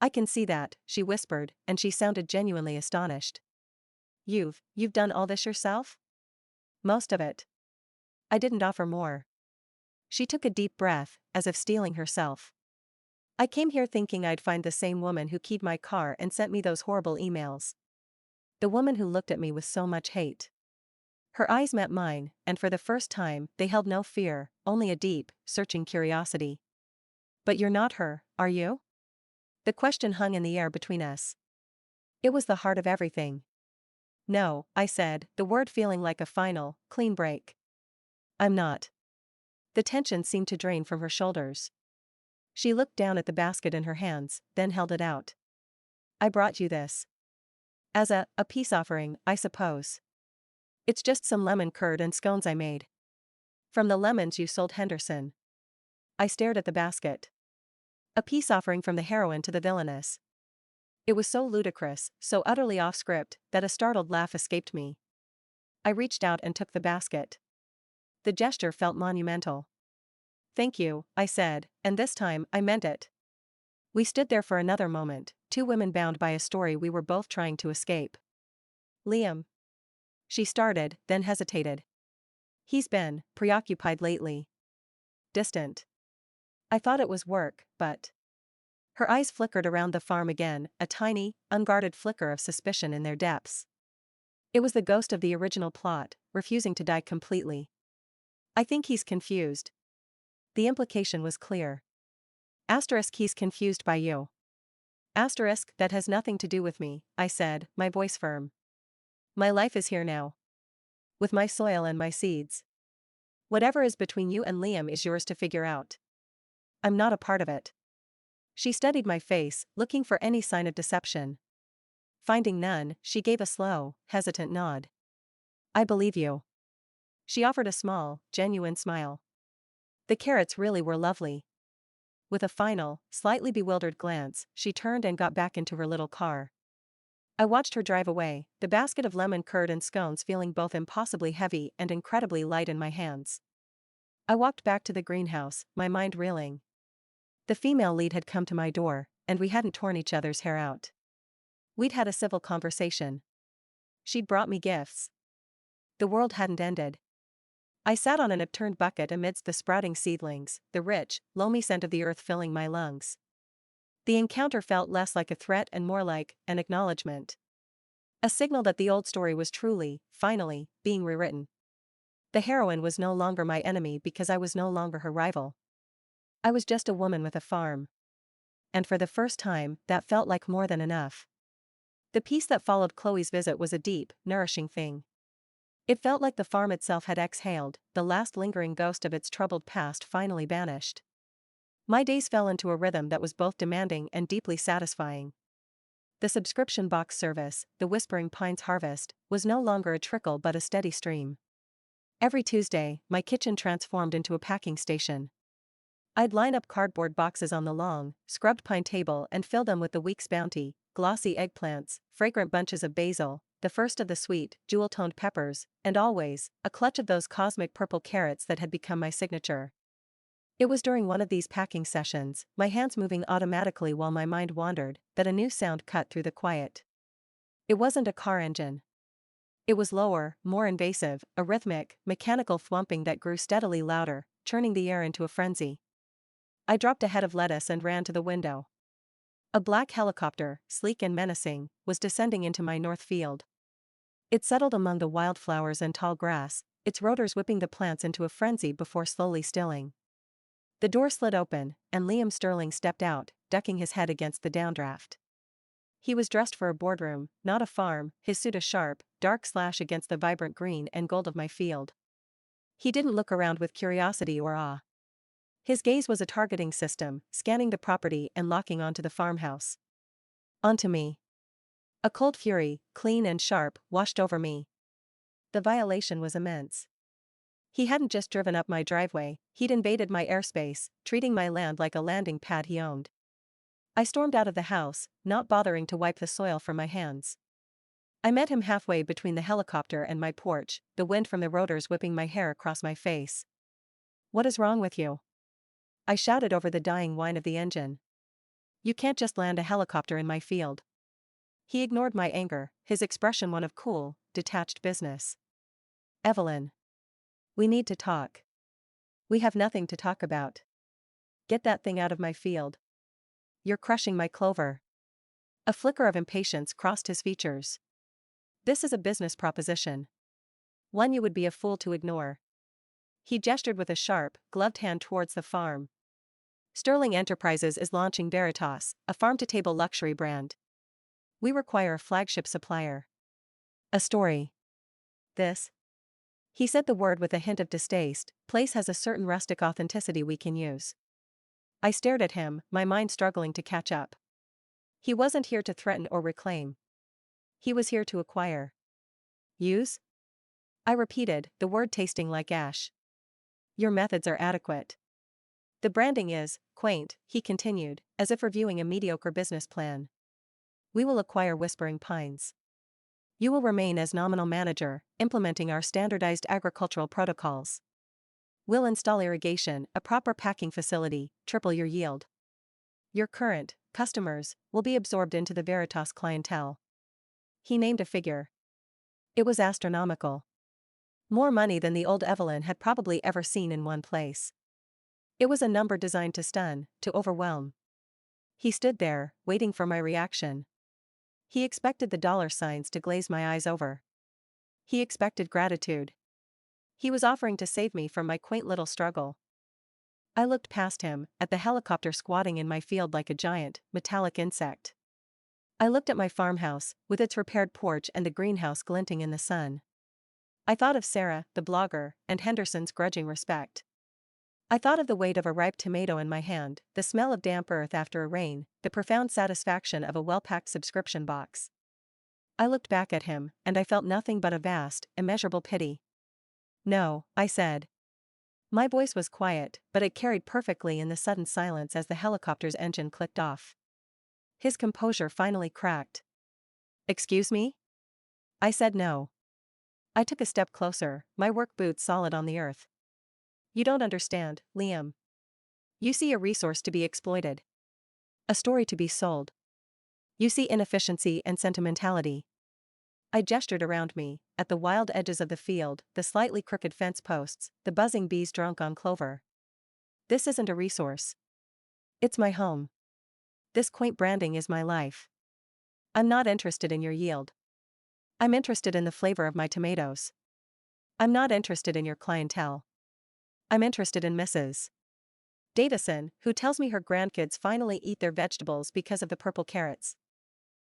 I can see that, she whispered, and she sounded genuinely astonished. You've done all this yourself? Most of it. I didn't offer more. She took a deep breath, as if steeling herself. I came here thinking I'd find the same woman who keyed my car and sent me those horrible emails. The woman who looked at me with so much hate. Her eyes met mine, and for the first time, they held no fear, only a deep, searching curiosity. But you're not her, are you? The question hung in the air between us. It was the heart of everything. No, I said, the word feeling like a final, clean break. I'm not. The tension seemed to drain from her shoulders. She looked down at the basket in her hands, then held it out. I brought you this. As a peace offering, I suppose. It's just some lemon curd and scones I made. From the lemons you sold Henderson. I stared at the basket. A peace offering from the heroine to the villainess. It was so ludicrous, so utterly off script, that a startled laugh escaped me. I reached out and took the basket. The gesture felt monumental. Thank you, I said, and this time I meant it. We stood there for another moment, two women bound by a story we were both trying to escape. Liam. She started, then hesitated. He's been preoccupied lately. Distant. I thought it was work, but. Her eyes flickered around the farm again, a tiny, unguarded flicker of suspicion in their depths. It was the ghost of the original plot, refusing to die completely. I think he's confused. The implication was clear. Asterisk he's confused by you. Asterisk that has nothing to do with me, I said, my voice firm. My life is here now. With my soil and my seeds. Whatever is between you and Liam is yours to figure out. I'm not a part of it. She studied my face, looking for any sign of deception. Finding none, she gave a slow, hesitant nod. I believe you. She offered a small, genuine smile. The carrots really were lovely. With a final, slightly bewildered glance, she turned and got back into her little car. I watched her drive away, the basket of lemon curd and scones feeling both impossibly heavy and incredibly light in my hands. I walked back to the greenhouse, my mind reeling. The female lead had come to my door, and we hadn't torn each other's hair out. We'd had a civil conversation. She'd brought me gifts. The world hadn't ended. I sat on an upturned bucket amidst the sprouting seedlings, the rich, loamy scent of the earth filling my lungs. The encounter felt less like a threat and more like an acknowledgement. A signal that the old story was truly, finally, being rewritten. The heroine was no longer my enemy because I was no longer her rival. I was just a woman with a farm. And for the first time, that felt like more than enough. The peace that followed Chloe's visit was a deep, nourishing thing. It felt like the farm itself had exhaled, the last lingering ghost of its troubled past finally vanished. My days fell into a rhythm that was both demanding and deeply satisfying. The subscription box service, the Whispering Pines harvest, was no longer a trickle but a steady stream. Every Tuesday, my kitchen transformed into a packing station. I'd line up cardboard boxes on the long, scrubbed pine table and fill them with the week's bounty: glossy eggplants, fragrant bunches of basil, the first of the sweet, jewel-toned peppers, and always, a clutch of those cosmic purple carrots that had become my signature. It was during one of these packing sessions, my hands moving automatically while my mind wandered, that a new sound cut through the quiet. It wasn't a car engine. It was lower, more invasive, a rhythmic, mechanical thwomping that grew steadily louder, churning the air into a frenzy. I dropped a head of lettuce and ran to the window. A black helicopter, sleek and menacing, was descending into my north field. It settled among the wildflowers and tall grass, its rotors whipping the plants into a frenzy before slowly stilling. The door slid open, and Liam Sterling stepped out, ducking his head against the downdraft. He was dressed for a boardroom, not a farm, his suit a sharp, dark slash against the vibrant green and gold of my field. He didn't look around with curiosity or awe. His gaze was a targeting system, scanning the property and locking onto the farmhouse. Onto me. A cold fury, clean and sharp, washed over me. The violation was immense. He hadn't just driven up my driveway, he'd invaded my airspace, treating my land like a landing pad he owned. I stormed out of the house, not bothering to wipe the soil from my hands. I met him halfway between the helicopter and my porch, the wind from the rotors whipping my hair across my face. "What is wrong with you?" I shouted over the dying whine of the engine. "You can't just land a helicopter in my field." He ignored my anger, his expression one of cool, detached business. "Evelyn. We need to talk." "We have nothing to talk about." "Get that thing out of my field. You're crushing my clover." A flicker of impatience crossed his features. "This is a business proposition. One you would be a fool to ignore." He gestured with a sharp, gloved hand towards the farm. "Sterling Enterprises is launching Veritas, a farm-to-table luxury brand. We require a flagship supplier." "A story. This?" He said the word with a hint of distaste. "Place has a certain rustic authenticity we can use." I stared at him, my mind struggling to catch up. He wasn't here to threaten or reclaim. He was here to acquire. "Use?" I repeated, the word tasting like ash. "Your methods are adequate. The branding is quaint," he continued, as if reviewing a mediocre business plan. "We will acquire Whispering Pines. You will remain as nominal manager, implementing our standardized agricultural protocols. We'll install irrigation, a proper packing facility, triple your yield. Your current customers will be absorbed into the Veritas clientele." He named a figure. It was astronomical. More money than the old Evelyn had probably ever seen in one place. It was a number designed to stun, to overwhelm. He stood there, waiting for my reaction. He expected the dollar signs to glaze my eyes over. He expected gratitude. He was offering to save me from my quaint little struggle. I looked past him, at the helicopter squatting in my field like a giant, metallic insect. I looked at my farmhouse, with its repaired porch and the greenhouse glinting in the sun. I thought of Sarah, the blogger, and Henderson's grudging respect. I thought of the weight of a ripe tomato in my hand, the smell of damp earth after a rain, the profound satisfaction of a well-packed subscription box. I looked back at him, and I felt nothing but a vast, immeasurable pity. "No," I said. My voice was quiet, but it carried perfectly in the sudden silence as the helicopter's engine clicked off. His composure finally cracked. "Excuse me?" I said no. I took a step closer, my work boots solid on the earth. "You don't understand, Liam. You see a resource to be exploited. A story to be sold. You see inefficiency and sentimentality." I gestured around me, at the wild edges of the field, the slightly crooked fence posts, the buzzing bees drunk on clover. "This isn't a resource. It's my home. This quaint branding is my life. I'm not interested in your yield." I'm interested in the flavor of my tomatoes. I'm not interested in your clientele. I'm interested in Mrs. Davison, who tells me her grandkids finally eat their vegetables because of the purple carrots.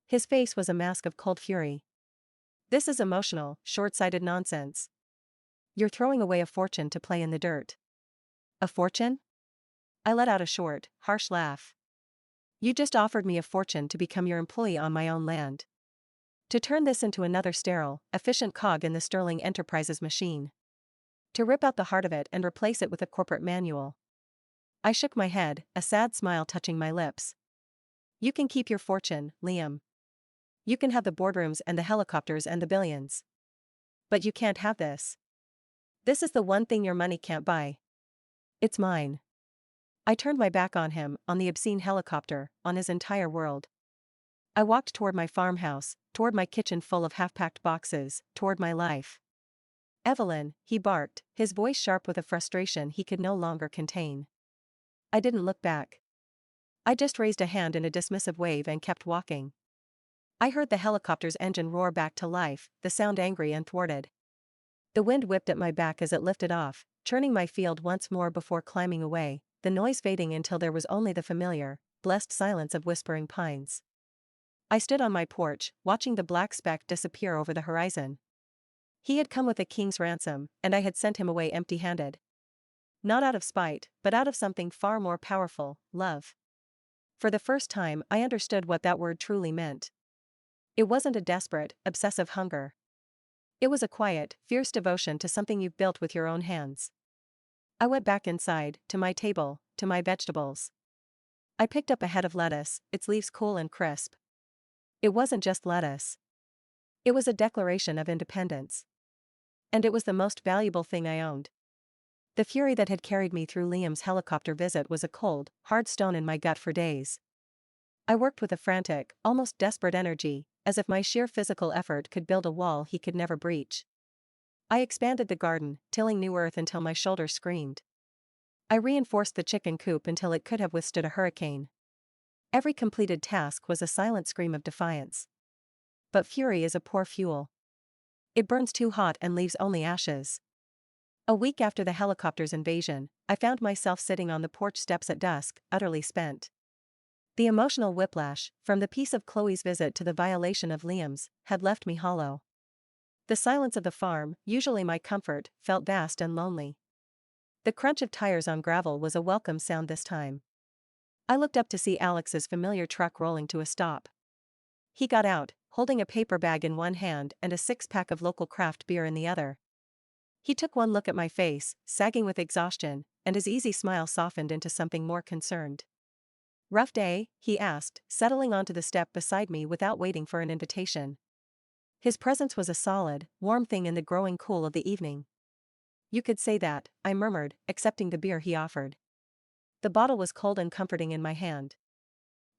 His face was a mask of cold fury. This is emotional, short-sighted nonsense. You're throwing away a fortune to play in the dirt. A fortune? I let out a short, harsh laugh. You just offered me a fortune to become your employee on my own land. To turn this into another sterile, efficient cog in the Sterling Enterprises machine. To rip out the heart of it and replace it with a corporate manual. I shook my head, a sad smile touching my lips. You can keep your fortune, Liam. You can have the boardrooms and the helicopters and the billions. But you can't have this. This is the one thing your money can't buy. It's mine. I turned my back on him, on the obscene helicopter, on his entire world. I walked toward my farmhouse, toward my kitchen full of half-packed boxes, toward my life. Evelyn, he barked, his voice sharp with a frustration he could no longer contain. I didn't look back. I just raised a hand in a dismissive wave and kept walking. I heard the helicopter's engine roar back to life, the sound angry and thwarted. The wind whipped at my back as it lifted off, churning my field once more before climbing away, the noise fading until there was only the familiar, blessed silence of whispering pines. I stood on my porch, watching the black speck disappear over the horizon. He had come with a king's ransom, and I had sent him away empty-handed. Not out of spite, but out of something far more powerful, love. For the first time I understood what that word truly meant. It wasn't a desperate, obsessive hunger. It was a quiet, fierce devotion to something you've built with your own hands. I went back inside, to my table, to my vegetables. I picked up a head of lettuce, its leaves cool and crisp. It wasn't just lettuce. It was a declaration of independence. And it was the most valuable thing I owned. The fury that had carried me through Liam's helicopter visit was a cold, hard stone in my gut for days. I worked with a frantic, almost desperate energy, as if my sheer physical effort could build a wall he could never breach. I expanded the garden, tilling new earth until my shoulders screamed. I reinforced the chicken coop until it could have withstood a hurricane. Every completed task was a silent scream of defiance. But fury is a poor fuel. It burns too hot and leaves only ashes. A week after the helicopter's invasion, I found myself sitting on the porch steps at dusk, utterly spent. The emotional whiplash, from the peace of Chloe's visit to the violation of Liam's, had left me hollow. The silence of the farm, usually my comfort, felt vast and lonely. The crunch of tires on gravel was a welcome sound this time. I looked up to see Alex's familiar truck rolling to a stop. He got out, holding a paper bag in one hand and a six-pack of local craft beer in the other. He took one look at my face, sagging with exhaustion, and his easy smile softened into something more concerned. "Rough day?" he asked, settling onto the step beside me without waiting for an invitation. His presence was a solid, warm thing in the growing cool of the evening. "You could say that," I murmured, accepting the beer he offered. The bottle was cold and comforting in my hand.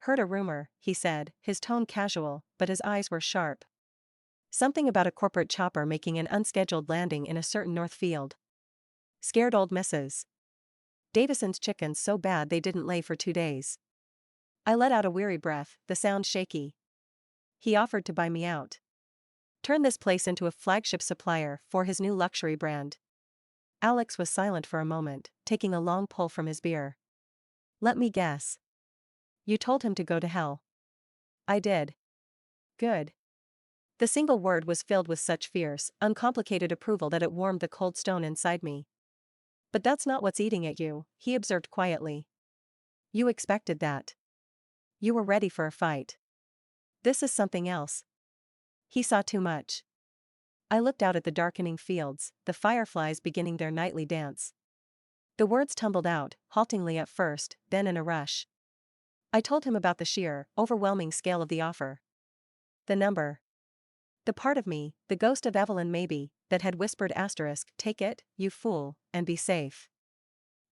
"Heard a rumor," he said, his tone casual, but his eyes were sharp. "Something about a corporate chopper making an unscheduled landing in a certain north field. Scared old Mrs. Davison's chickens so bad they didn't lay for 2 days." I let out a weary breath, the sound shaky. He offered to buy me out. Turn this place into a flagship supplier for his new luxury brand. Alex was silent for a moment, taking a long pull from his beer. "Let me guess. You told him to go to hell." "I did." "Good." The single word was filled with such fierce, uncomplicated approval that it warmed the cold stone inside me. "But that's not what's eating at you," he observed quietly. "You expected that. You were ready for a fight. This is something else." He saw too much. I looked out at the darkening fields, the fireflies beginning their nightly dance. The words tumbled out, haltingly at first, then in a rush. I told him about the sheer, overwhelming scale of the offer. The number. The part of me, the ghost of Evelyn maybe, that had whispered asterisk, "Take it, you fool, and be safe."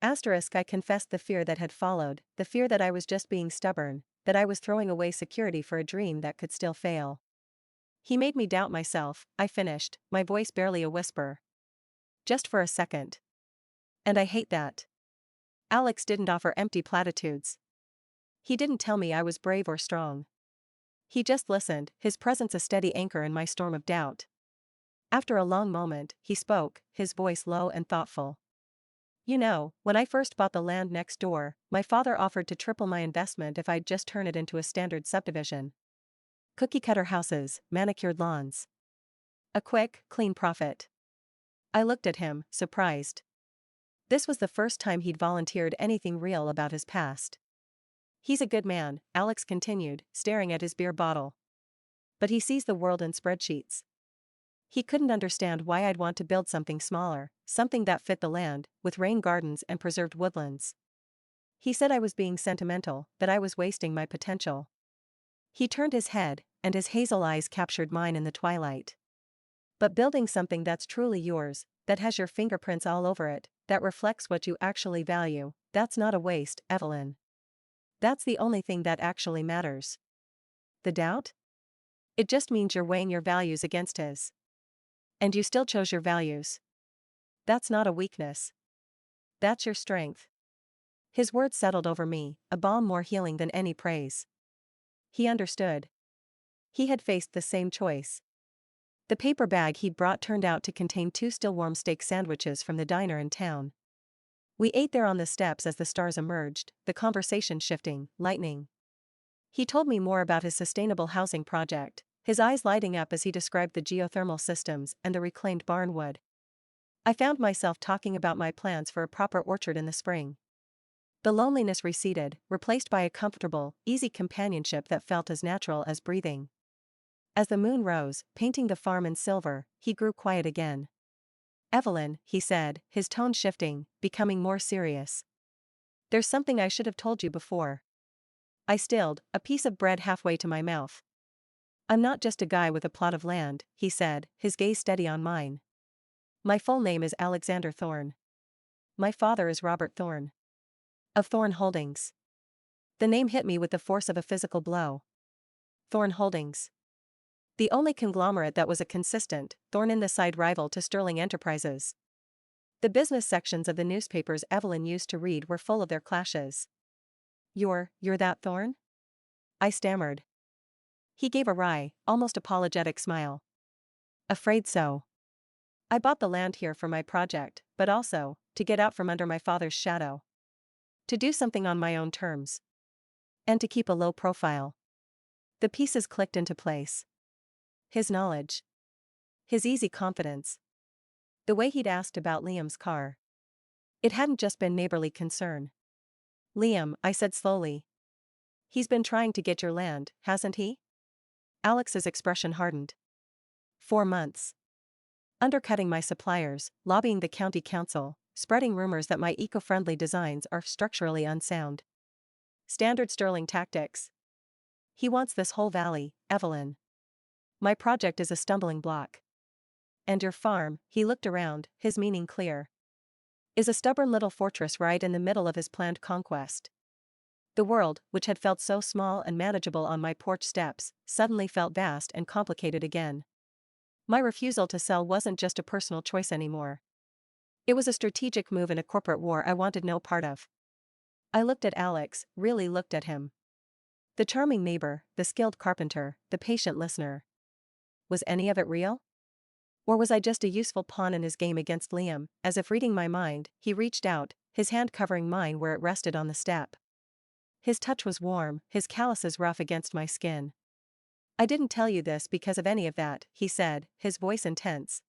Asterisk, I confessed the fear that had followed, the fear that I was just being stubborn, that I was throwing away security for a dream that could still fail. He made me doubt myself, I finished, my voice barely a whisper. "Just for a second. And I hate that." Alex didn't offer empty platitudes. He didn't tell me I was brave or strong. He just listened, his presence a steady anchor in my storm of doubt. After a long moment, he spoke, his voice low and thoughtful. You know, when I first bought the land next door, my father offered to triple my investment if I'd just turn it into a standard subdivision. Cookie-cutter houses, manicured lawns. A quick, clean profit. I looked at him, surprised. This was the first time he'd volunteered anything real about his past. He's a good man, Alex continued, staring at his beer bottle. But he sees the world in spreadsheets. He couldn't understand why I'd want to build something smaller, something that fit the land, with rain gardens and preserved woodlands. He said I was being sentimental, that I was wasting my potential. He turned his head, and his hazel eyes captured mine in the twilight. But building something that's truly yours, that has your fingerprints all over it, that reflects what you actually value, that's not a waste, Evelyn. That's the only thing that actually matters. The doubt? It just means you're weighing your values against his. And you still chose your values. That's not a weakness. That's your strength. His words settled over me, a balm more healing than any praise. He understood. He had faced the same choice. The paper bag he'd brought turned out to contain 2 still warm steak sandwiches from the diner in town. We ate there on the steps as the stars emerged, the conversation shifting, lightening. He told me more about his sustainable housing project, his eyes lighting up as he described the geothermal systems and the reclaimed barnwood. I found myself talking about my plans for a proper orchard in the spring. The loneliness receded, replaced by a comfortable, easy companionship that felt as natural as breathing. As the moon rose, painting the farm in silver, he grew quiet again. Evelyn, he said, his tone shifting, becoming more serious. There's something I should have told you before. I stilled, a piece of bread halfway to my mouth. I'm not just a guy with a plot of land, he said, his gaze steady on mine. My full name is Alexander Thorne. My father is Robert Thorne. Of Thorne Holdings. The name hit me with the force of a physical blow. Thorne Holdings. The only conglomerate that was a consistent, thorn-in-the-side rival to Sterling Enterprises. The business sections of the newspapers Evelyn used to read were full of their clashes. You're that Thorne? I stammered. He gave a wry, almost apologetic smile. Afraid so. I bought the land here for my project, but also, to get out from under my father's shadow. To do something on my own terms. And to keep a low profile. The pieces clicked into place. His knowledge. His easy confidence. The way he'd asked about Liam's car. It hadn't just been neighborly concern. Liam, I said slowly. He's been trying to get your land, hasn't he? Alex's expression hardened. 4 months. Undercutting my suppliers, lobbying the county council, spreading rumors that my eco-friendly designs are structurally unsound. Standard Sterling tactics. He wants this whole valley, Evelyn. My project is a stumbling block. And your farm, he looked around, his meaning clear. Is a stubborn little fortress right in the middle of his planned conquest. The world, which had felt so small and manageable on my porch steps, suddenly felt vast and complicated again. My refusal to sell wasn't just a personal choice anymore. It was a strategic move in a corporate war I wanted no part of. I looked at Alex, really looked at him. The charming neighbor, the skilled carpenter, the patient listener. Was any of it real? Or was I just a useful pawn in his game against Liam? As if reading my mind, he reached out, his hand covering mine where it rested on the step. His touch was warm, his calluses rough against my skin. I didn't tell you this because of any of that, he said, his voice intense.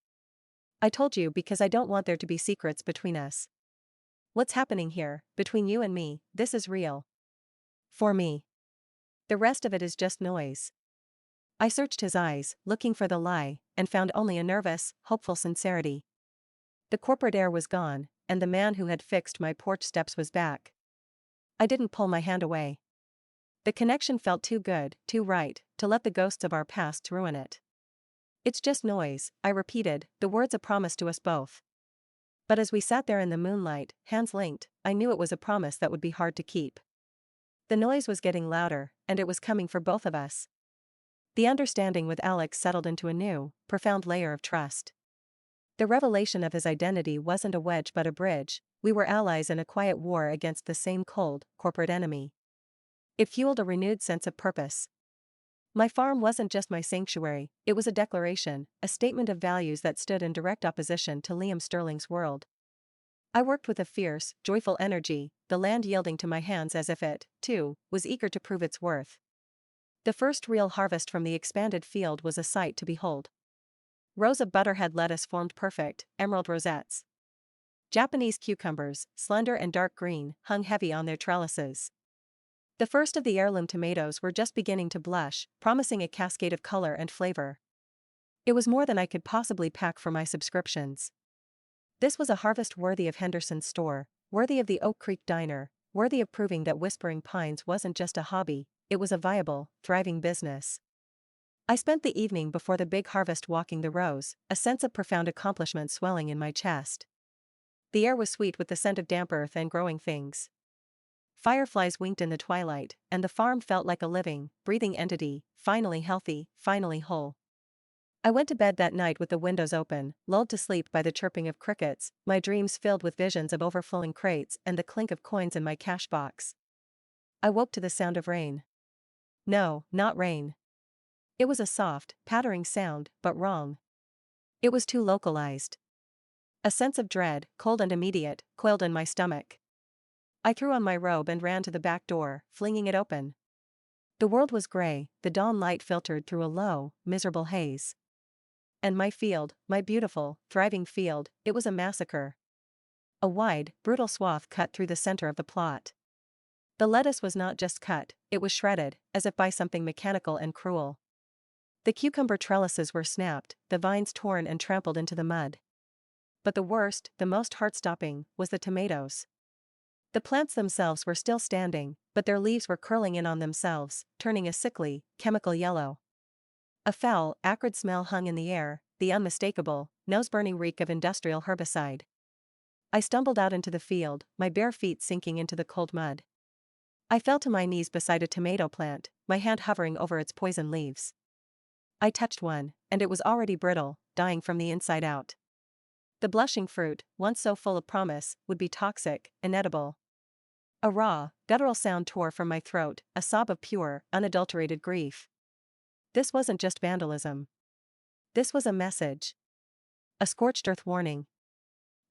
I told you because I don't want there to be secrets between us. What's happening here, between you and me, this is real. For me. The rest of it is just noise. I searched his eyes, looking for the lie, and found only a nervous, hopeful sincerity. The corporate air was gone, and the man who had fixed my porch steps was back. I didn't pull my hand away. The connection felt too good, too right, to let the ghosts of our pasts ruin it. It's just noise, I repeated, the words a promise to us both. But as we sat there in the moonlight, hands linked, I knew it was a promise that would be hard to keep. The noise was getting louder, and it was coming for both of us. The understanding with Alex settled into a new, profound layer of trust. The revelation of his identity wasn't a wedge but a bridge. We were allies in a quiet war against the same cold, corporate enemy. It fueled a renewed sense of purpose. My farm wasn't just my sanctuary, it was a declaration, a statement of values that stood in direct opposition to Liam Sterling's world. I worked with a fierce, joyful energy, the land yielding to my hands as if it, too, was eager to prove its worth. The first real harvest from the expanded field was a sight to behold. Rows of butterhead lettuce formed perfect, emerald rosettes. Japanese cucumbers, slender and dark green, hung heavy on their trellises. The first of the heirloom tomatoes were just beginning to blush, promising a cascade of color and flavor. It was more than I could possibly pack for my subscriptions. This was a harvest worthy of Henderson's store, worthy of the Oak Creek Diner, worthy of proving that Whispering Pines wasn't just a hobby, it was a viable, thriving business. I spent the evening before the big harvest walking the rows, a sense of profound accomplishment swelling in my chest. The air was sweet with the scent of damp earth and growing things. Fireflies winked in the twilight, and the farm felt like a living, breathing entity, finally healthy, finally whole. I went to bed that night with the windows open, lulled to sleep by the chirping of crickets, my dreams filled with visions of overflowing crates and the clink of coins in my cash box. I woke to the sound of rain. No, not rain. It was a soft, pattering sound, but wrong. It was too localized. A sense of dread, cold and immediate, coiled in my stomach. I threw on my robe and ran to the back door, flinging it open. The world was gray, the dawn light filtered through a low, miserable haze. And my field, my beautiful, thriving field, it was a massacre. A wide, brutal swath cut through the center of the plot. The lettuce was not just cut, it was shredded, as if by something mechanical and cruel. The cucumber trellises were snapped, the vines torn and trampled into the mud. But the worst, the most heart-stopping, was the tomatoes. The plants themselves were still standing, but their leaves were curling in on themselves, turning a sickly, chemical yellow. A foul, acrid smell hung in the air, the unmistakable, nose-burning reek of industrial herbicide. I stumbled out into the field, my bare feet sinking into the cold mud. I fell to my knees beside a tomato plant, my hand hovering over its poison leaves. I touched one, and it was already brittle, dying from the inside out. The blushing fruit, once so full of promise, would be toxic, inedible. A raw, guttural sound tore from my throat, a sob of pure, unadulterated grief. This wasn't just vandalism. This was a message. A scorched earth warning.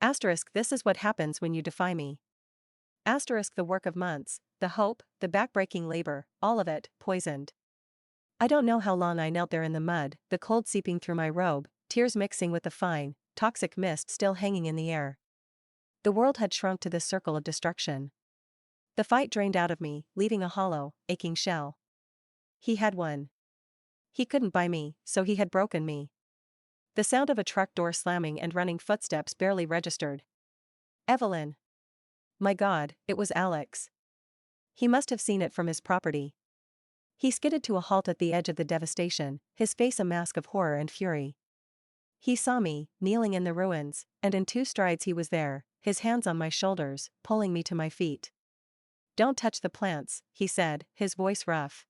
Asterisk, this is what happens when you defy me. Asterisk, the work of months, the hope, the backbreaking labor, all of it, poisoned. I don't know how long I knelt there in the mud, the cold seeping through my robe, tears mixing with the fine, toxic mist still hanging in the air. The world had shrunk to this circle of destruction. The fight drained out of me, leaving a hollow, aching shell. He had won. He couldn't buy me, so he had broken me. The sound of a truck door slamming and running footsteps barely registered. Evelyn. My God, it was Alex. He must have seen it from his property. He skidded to a halt at the edge of the devastation, his face a mask of horror and fury. He saw me, kneeling in the ruins, and in 2 strides he was there, his hands on my shoulders, pulling me to my feet. Don't touch the plants, he said, his voice rough.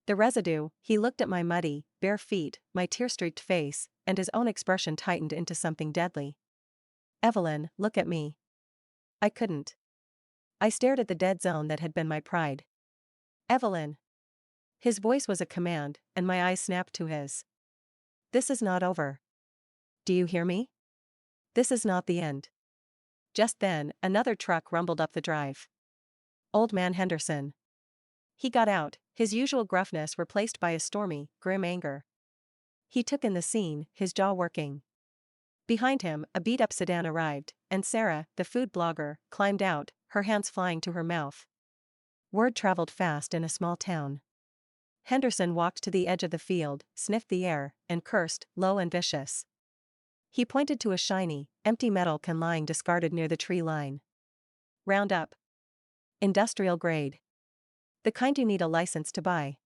The residue, he looked at my muddy, bare feet, my tear-streaked face, and his own expression tightened into something deadly. Evelyn, look at me. I couldn't. I stared at the dead zone that had been my pride. Evelyn. His voice was a command, and my eyes snapped to his. This is not over. Do you hear me? This is not the end. Just then, another truck rumbled up the drive. Old Man Henderson. He got out, his usual gruffness replaced by a stormy, grim anger. He took in the scene, his jaw working. Behind him, a beat-up sedan arrived, and Sarah, the food blogger, climbed out, her hands flying to her mouth. Word traveled fast in a small town. Henderson walked to the edge of the field, sniffed the air, and cursed, low and vicious. He pointed to a shiny, empty metal can lying discarded near the tree line. Roundup. Industrial grade. The kind you need a license to buy.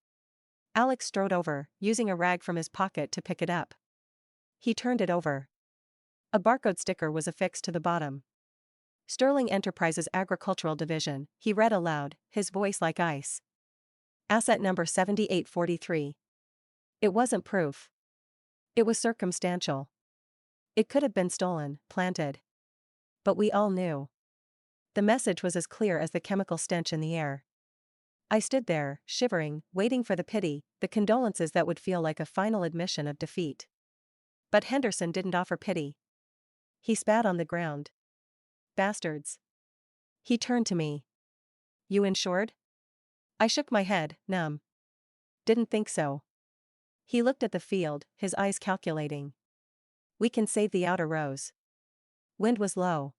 Alex strode over, using a rag from his pocket to pick it up. He turned it over. A barcode sticker was affixed to the bottom. Sterling Enterprises Agricultural Division, he read aloud, his voice like ice. Asset number 7843. It wasn't proof. It was circumstantial. It could have been stolen, planted. But we all knew. The message was as clear as the chemical stench in the air. I stood there, shivering, waiting for the pity, the condolences that would feel like a final admission of defeat. But Henderson didn't offer pity. He spat on the ground. Bastards. He turned to me. You insured? I shook my head, numb. Didn't think so. He looked at the field, his eyes calculating. We can save the outer rows. Wind was low.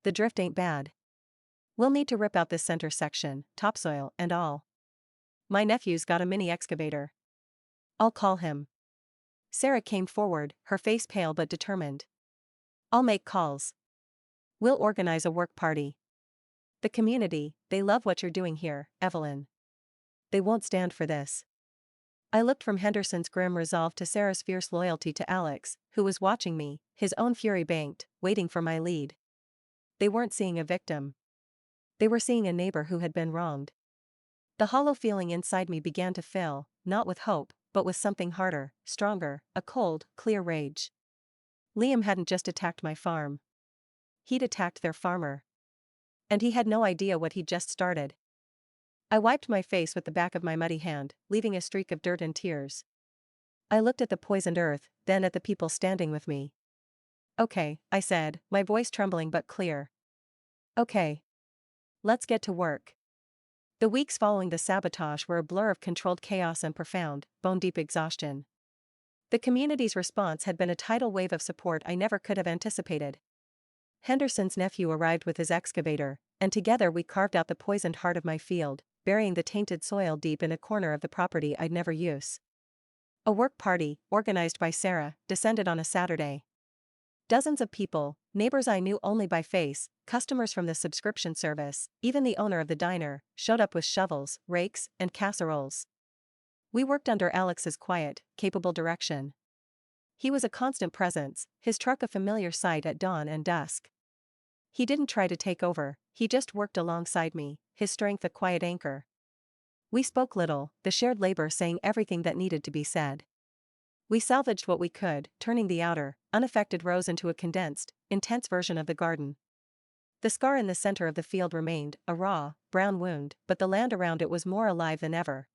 The drift ain't bad. We'll need to rip out this center section, topsoil and all. My nephew's got a mini excavator. I'll call him. Sarah came forward, her face pale but determined. I'll make calls. We'll organize a work party. The community, they love what you're doing here, Evelyn. They won't stand for this. I looked from Henderson's grim resolve to Sarah's fierce loyalty to Alex, who was watching me, his own fury banked, waiting for my lead. They weren't seeing a victim. They were seeing a neighbor who had been wronged. The hollow feeling inside me began to fill, not with hope, but with something harder, stronger, a cold, clear rage. Liam hadn't just attacked my farm. He'd attacked their farmer. And he had no idea what he'd just started. I wiped my face with the back of my muddy hand, leaving a streak of dirt and tears. I looked at the poisoned earth, then at the people standing with me. Okay, I said, my voice trembling but clear. Okay. Let's get to work. The weeks following the sabotage were a blur of controlled chaos and profound, bone-deep exhaustion. The community's response had been a tidal wave of support I never could have anticipated. Henderson's nephew arrived with his excavator, and together we carved out the poisoned heart of my field, burying the tainted soil deep in a corner of the property I'd never use. A work party, organized by Sarah, descended on a Saturday. Dozens of people, neighbors I knew only by face, customers from the subscription service, even the owner of the diner, showed up with shovels, rakes, and casseroles. We worked under Alex's quiet, capable direction. He was a constant presence, his truck a familiar sight at dawn and dusk. He didn't try to take over, he just worked alongside me, his strength a quiet anchor. We spoke little, the shared labor saying everything that needed to be said. We salvaged what we could, turning the outer, unaffected rows into a condensed, intense version of the garden. The scar in the center of the field remained, a raw, brown wound, but the land around it was more alive than ever.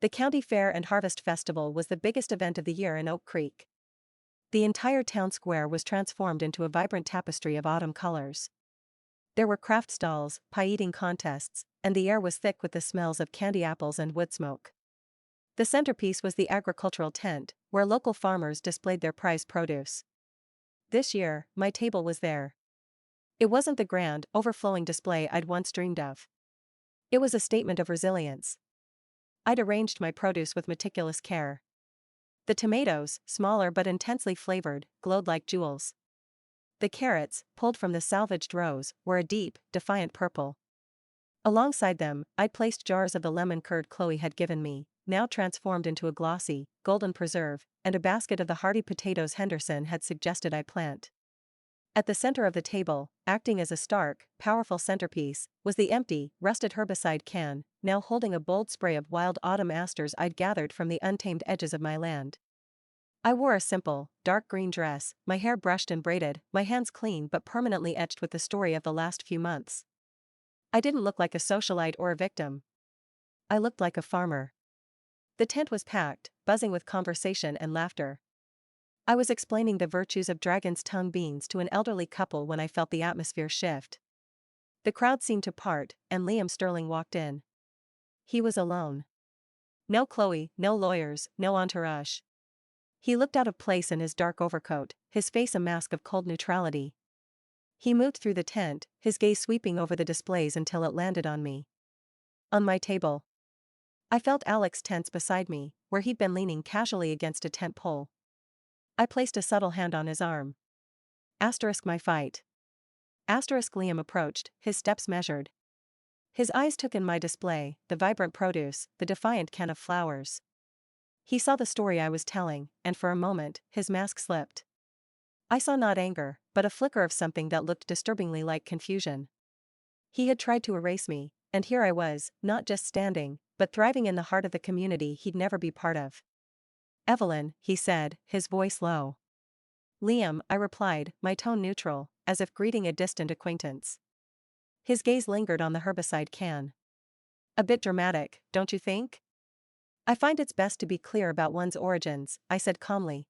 The county fair and harvest festival was the biggest event of the year in Oak Creek. The entire town square was transformed into a vibrant tapestry of autumn colors. There were craft stalls, pie-eating contests, and the air was thick with the smells of candy apples and wood smoke. The centerpiece was the agricultural tent, where local farmers displayed their prized produce. This year, my table was there. It wasn't the grand, overflowing display I'd once dreamed of. It was a statement of resilience. I'd arranged my produce with meticulous care. The tomatoes, smaller but intensely flavored, glowed like jewels. The carrots, pulled from the salvaged rows, were a deep, defiant purple. Alongside them, I'd placed jars of the lemon curd Chloe had given me, now transformed into a glossy, golden preserve, and a basket of the hearty potatoes Henderson had suggested I plant. At the center of the table, acting as a stark, powerful centerpiece, was the empty, rusted herbicide can, now holding a bold spray of wild autumn asters I'd gathered from the untamed edges of my land. I wore a simple, dark green dress, my hair brushed and braided, my hands clean but permanently etched with the story of the last few months. I didn't look like a socialite or a victim. I looked like a farmer. The tent was packed, buzzing with conversation and laughter. I was explaining the virtues of dragon's tongue beans to an elderly couple when I felt the atmosphere shift. The crowd seemed to part, and Liam Sterling walked in. He was alone. No Chloe, no lawyers, no entourage. He looked out of place in his dark overcoat, his face a mask of cold neutrality. He moved through the tent, his gaze sweeping over the displays until it landed on me. On my table. I felt Alex tense beside me, where he'd been leaning casually against a tent pole. I placed a subtle hand on his arm. Asterisk my fight. Asterisk Liam approached, his steps measured. His eyes took in my display, the vibrant produce, the defiant can of flowers. He saw the story I was telling, and for a moment, his mask slipped. I saw not anger, but a flicker of something that looked disturbingly like confusion. He had tried to erase me, and here I was, not just standing, but thriving in the heart of the community he'd never be part of. Evelyn, he said, his voice low. Liam, I replied, my tone neutral, as if greeting a distant acquaintance. His gaze lingered on the herbicide can. A bit dramatic, don't you think? I find it's best to be clear about one's origins, I said calmly.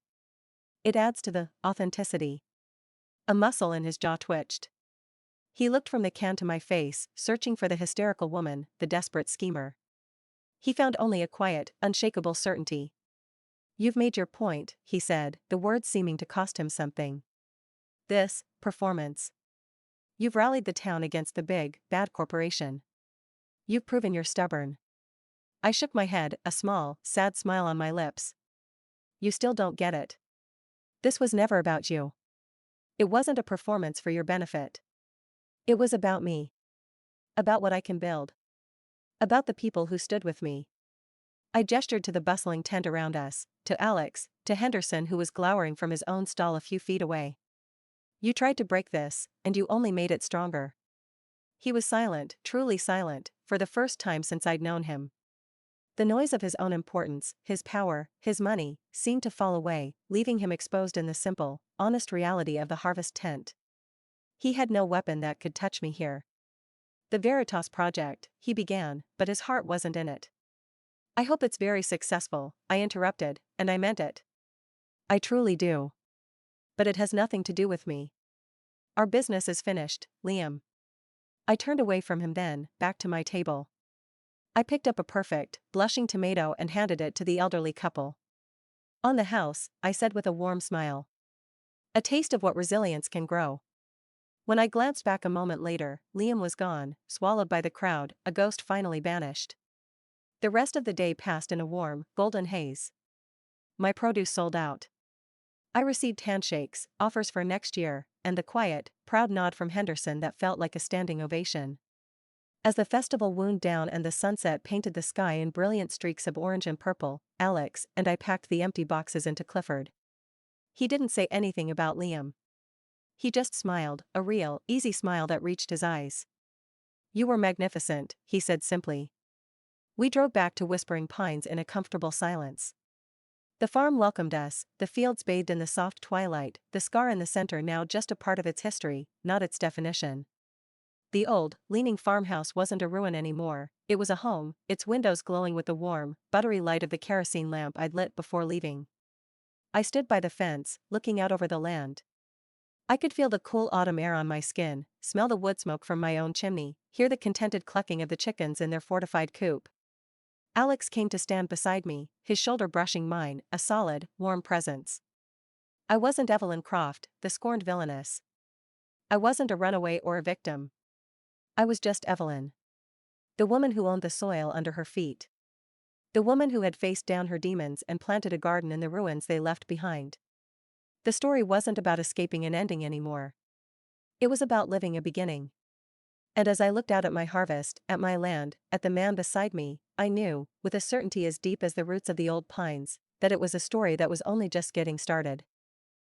It adds to the authenticity. A muscle in his jaw twitched. He looked from the can to my face, searching for the hysterical woman, the desperate schemer. He found only a quiet, unshakable certainty. You've made your point, he said, the words seeming to cost him something. This performance. You've rallied the town against the big, bad corporation. You've proven you're stubborn. I shook my head, a small, sad smile on my lips. You still don't get it. This was never about you. It wasn't a performance for your benefit. It was about me. About what I can build. About the people who stood with me. I gestured to the bustling tent around us, to Alex, to Henderson who was glowering from his own stall a few feet away. You tried to break this, and you only made it stronger. He was silent, truly silent, for the first time since I'd known him. The noise of his own importance, his power, his money, seemed to fall away, leaving him exposed in the simple, honest reality of the harvest tent. He had no weapon that could touch me here. The Veritas project, he began, but his heart wasn't in it. I hope it's very successful, I interrupted, and I meant it. I truly do. But it has nothing to do with me. Our business is finished, Liam. I turned away from him then, back to my table. I picked up a perfect, blushing tomato and handed it to the elderly couple. On the house, I said with a warm smile. A taste of what resilience can grow. When I glanced back a moment later, Liam was gone, swallowed by the crowd, a ghost finally banished. The rest of the day passed in a warm, golden haze. My produce sold out. I received handshakes, offers for next year, and the quiet, proud nod from Henderson that felt like a standing ovation. As the festival wound down and the sunset painted the sky in brilliant streaks of orange and purple, Alex and I packed the empty boxes into Clifford. He didn't say anything about Liam. He just smiled, a real, easy smile that reached his eyes. You were magnificent, he said simply. We drove back to Whispering Pines in a comfortable silence. The farm welcomed us, the fields bathed in the soft twilight, the scar in the center now just a part of its history, not its definition. The old, leaning farmhouse wasn't a ruin anymore, it was a home, its windows glowing with the warm, buttery light of the kerosene lamp I'd lit before leaving. I stood by the fence, looking out over the land. I could feel the cool autumn air on my skin, smell the wood smoke from my own chimney, hear the contented clucking of the chickens in their fortified coop. Alex came to stand beside me, his shoulder brushing mine, a solid, warm presence. I wasn't Evelyn Croft, the scorned villainess. I wasn't a runaway or a victim. I was just Evelyn. The woman who owned the soil under her feet. The woman who had faced down her demons and planted a garden in the ruins they left behind. The story wasn't about escaping an ending anymore. It was about living a beginning. And as I looked out at my harvest, at my land, at the man beside me, I knew, with a certainty as deep as the roots of the old pines, that it was a story that was only just getting started.